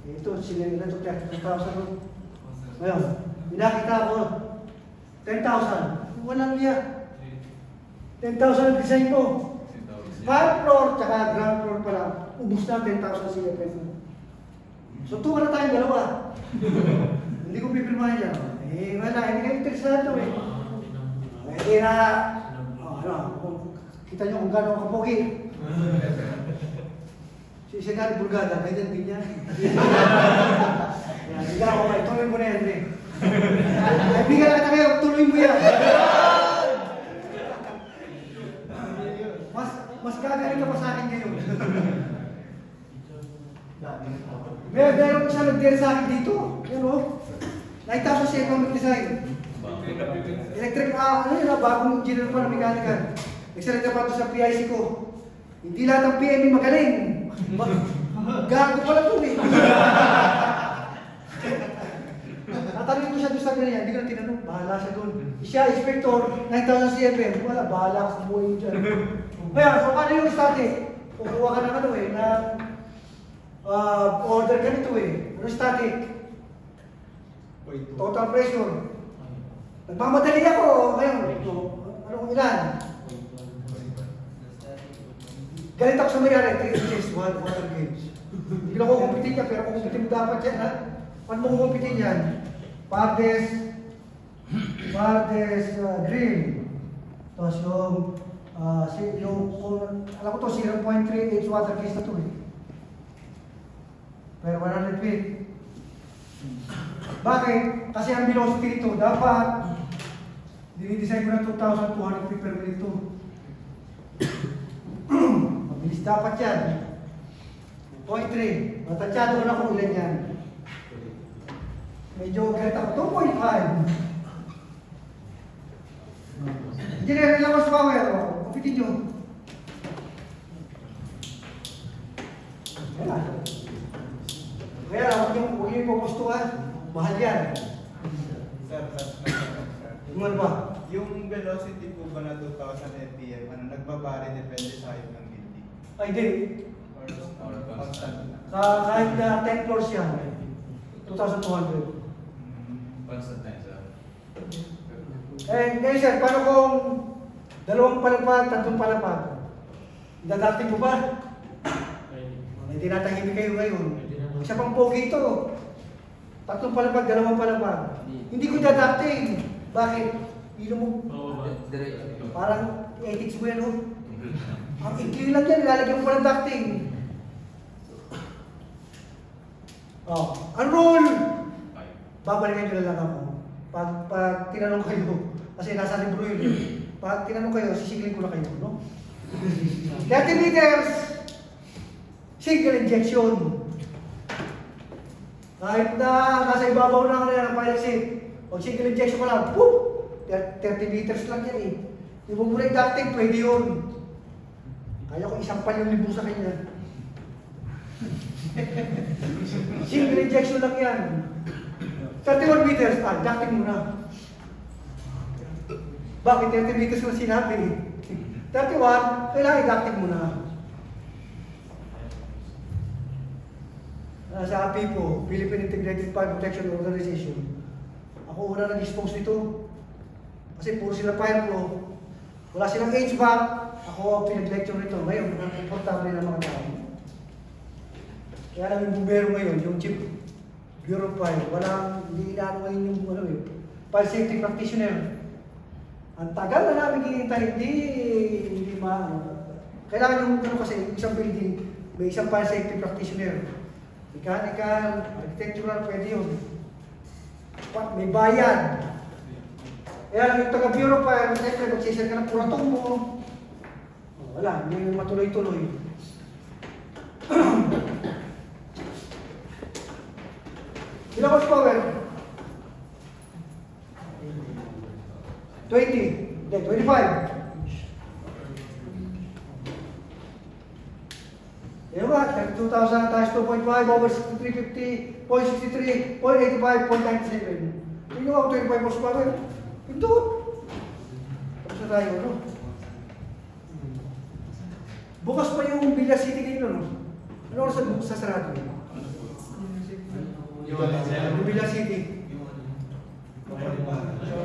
Ito, sila nila ito, 10,000. Ngayon, pinakita ko, 10,000. Walang niya. 10,000 ang design mo. 5 floor, tsaka ground floor pa lang. Ubus na 10,000 CFM. So, tuwa na tayong dalawa. Hindi ko pipirmahan yan. Eh, wala, hindi kayo interesado eh. Hindi na, kita nyo kung gano'n kapogi. Si Isagari Bulgada, ganyan din yan. Hindi ako, tuloy mo na yan eh. Ay, bigyan na kita kayo, tuloy mo yan. Mas gagaling ka pa sa akin ngayon. Meron siya nag-deal sa akin dito. Yan o. Nakita ko siya yung design. Electric, ano yun, bagong engineer pa na mechanical. Nagsalita pa ito sa PIC ko. Hindi lahat ng PME magaling. Gago pala ito eh. Natanong ko siya doon sa ganyan, hindi ko na tinanong, bahala siya doon. Siya, inspector, 9,000 CFM. Wala, bahala ka sa buhay mo dyan. Kaya, so ano yung static? Kukuha ka ng ano eh, ng order ka nito eh. Ano static? Total pressure. Nagmamadali ako. Ngayon, anong ilan? Galit ako sa mayari, 3 inches, 1 water gauge. Hindi lang ako kumpitin niya, pero kung kumpitin mo dapat yan, ha? Paano mo kumpitin yan? Pardes grill. Tapos alam ko to, 0.38 water gauge na to eh. Pero 100 feet. Bakit? Kasi ang velocity nito, dapat dinidesign ko na 2,200 feet per minute to. Mabilis dapat yan. 0.3. Matansyado ko na kung ilan yan. Medyo galit ako. 2.5. Engineer, ilang horsepower? Kapitin nyo. Kaya huwag niyo pupustuhan. Mahal yan. Sir, Ano ba? yung velocity po ba na 2,000 FPM, nagbabari depende sa height ng building? Ay, di. Or constant na? Kahit na 10 floors yan. 2,200. Constant na sir. Ngayon sir, paano kung 2 palapag, 3 palapag? Dadating mo ba? May tinatahimik kayo ngayon. Isa pang pogi ito. 3 palapag, 2 palapag. Hindi ko dadating. Bakit? Ilo mo. Parang ethics mo yan, oh. Ang ikli lang yan, ilalagyan mo pa ng ducting. Oh, ang rule! Babalikan nyo na lang ako. Pag tinanong kayo, kasi nasa libro yun eh. Pag tinanong kayo, sisigilin ko na kayo, no? 30 liters! Single injection. Kahit na nasa ibabaw na kanila ng pilot seat, pag single injection ko lang, whoop! 30 liters lang yan eh. Ibig mo na yung ducting, pwede yun. Kaya ko isampal yung libo sa kanya. Single injection lang yan. 31 meters, ducting muna. Bakit 30 meters mo sinabi? 31, kailangan i-ducting muna. Sa PIPO, Philippine Integrated Fire Protection Organization, ako una nag-expose nito. Kasi puro sila fire flow. Wala silang HVAC, ako pinag-lecture nito. Ngayon, komportable na mga tao. Kaya lang yung bumbero ngayon, yung Chief Bureau of Fire, hindi inaano ngayon yung fire safety practitioner. Ang tagal na namin hinihintay, hindi kailangan yung kasi isang building, may isang fire safety practitioner. Mechanical, architectural, pwede yun. May bayan. Kaya lang yung taga-Bureau of Fire, siyempre magsisir ka ng puratong mo. Wala, hindi matuloy-tuloy. Ilang horsepower? 20. Hindi, 25. Yan ba? 2,000 times 2.5 over 350, 0.63, 0.85, 0.97. Hindi ako 25 horsepower. Pindot. Tapos na tayo, no? Bukas pa yung Villa City ngayon, no? Ano oras sa sarado? Yung Villa City.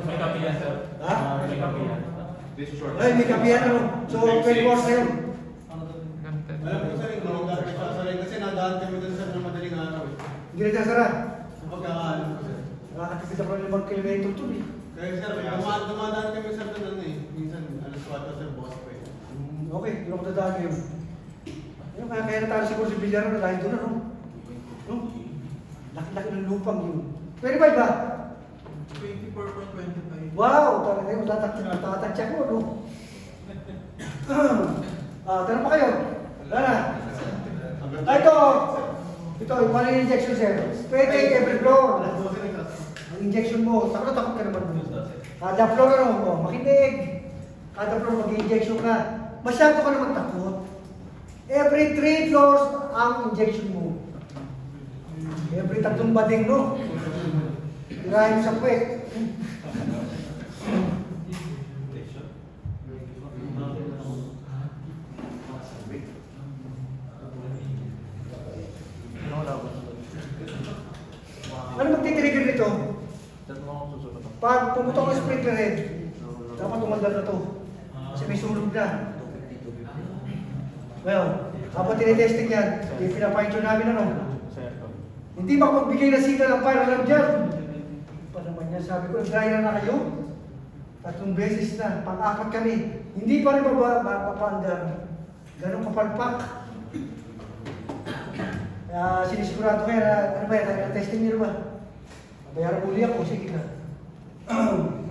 May kapiyan, sir. Ha? May kapiyan. Ay, may kapiyan, ano? So, 12 hours na yun. Alam ko sir, yung mga dati sa saray kasi nadaan kami dun sa madaling araw eh. Hindi na sasara. Ang pagkakaalam ko sir. Nakakatipid ako ng 5 kilometro to eh. Kaya sir, dumadaan kami sir doon eh. Minsan, alas 4 sir, boss pa eh. Okay, hindi ako dadaan ngayon. Ayun, kaya natalo siguro si Villarro na dahil doon, ano? No? Laki-laki ng lupang yun. Pwede ba iba? 24.25. Wow! Talaga yung tatatyak mo, no? Tanong pa kayo? Wala na. Ito, yung money injection, sir. Pwede every floor. Ang injection mo, takot ka naman. Kada floor, ano, makinig. Kada floor, mag-injection ka. Masyado ka naman takot. Every 3 floors, ang injection mo. Every 3 bading, no? Tirahin mo sa puwet. Ano magtitrigger nito? Pag pumutok ang sprinkler head, dapat umandar na to. Kasi may sunog na. Well, habang tinitesting yan, pinapahintyo namin ano. Hindi magbigay na signal ng fire alarm dyan. Pa naman yan, sabi ko, dry na kayo. 3 beses na, pang-4 kami. Hindi pa rin mapapaandar. Ganong kapalpak. Kaya sinisigurado ko yan, ano ba yan, testing niyo ba? Bayaran uli ako, sige na. Ano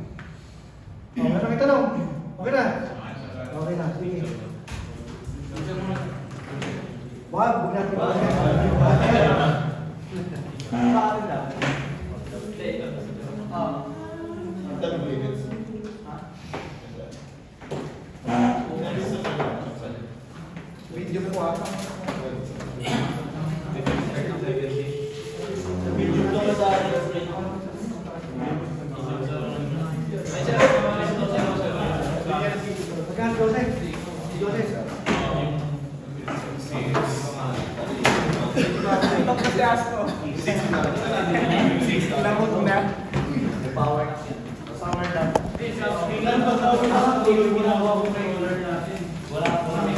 may tanong? Okay na? Okay na, sige. Huwag natin ba? Ang dami minutes. Video po ata. Magkano Jose? Jose? Lamot na. Power na. Ilan ba daw yung ginagawa ko regular natin? Wala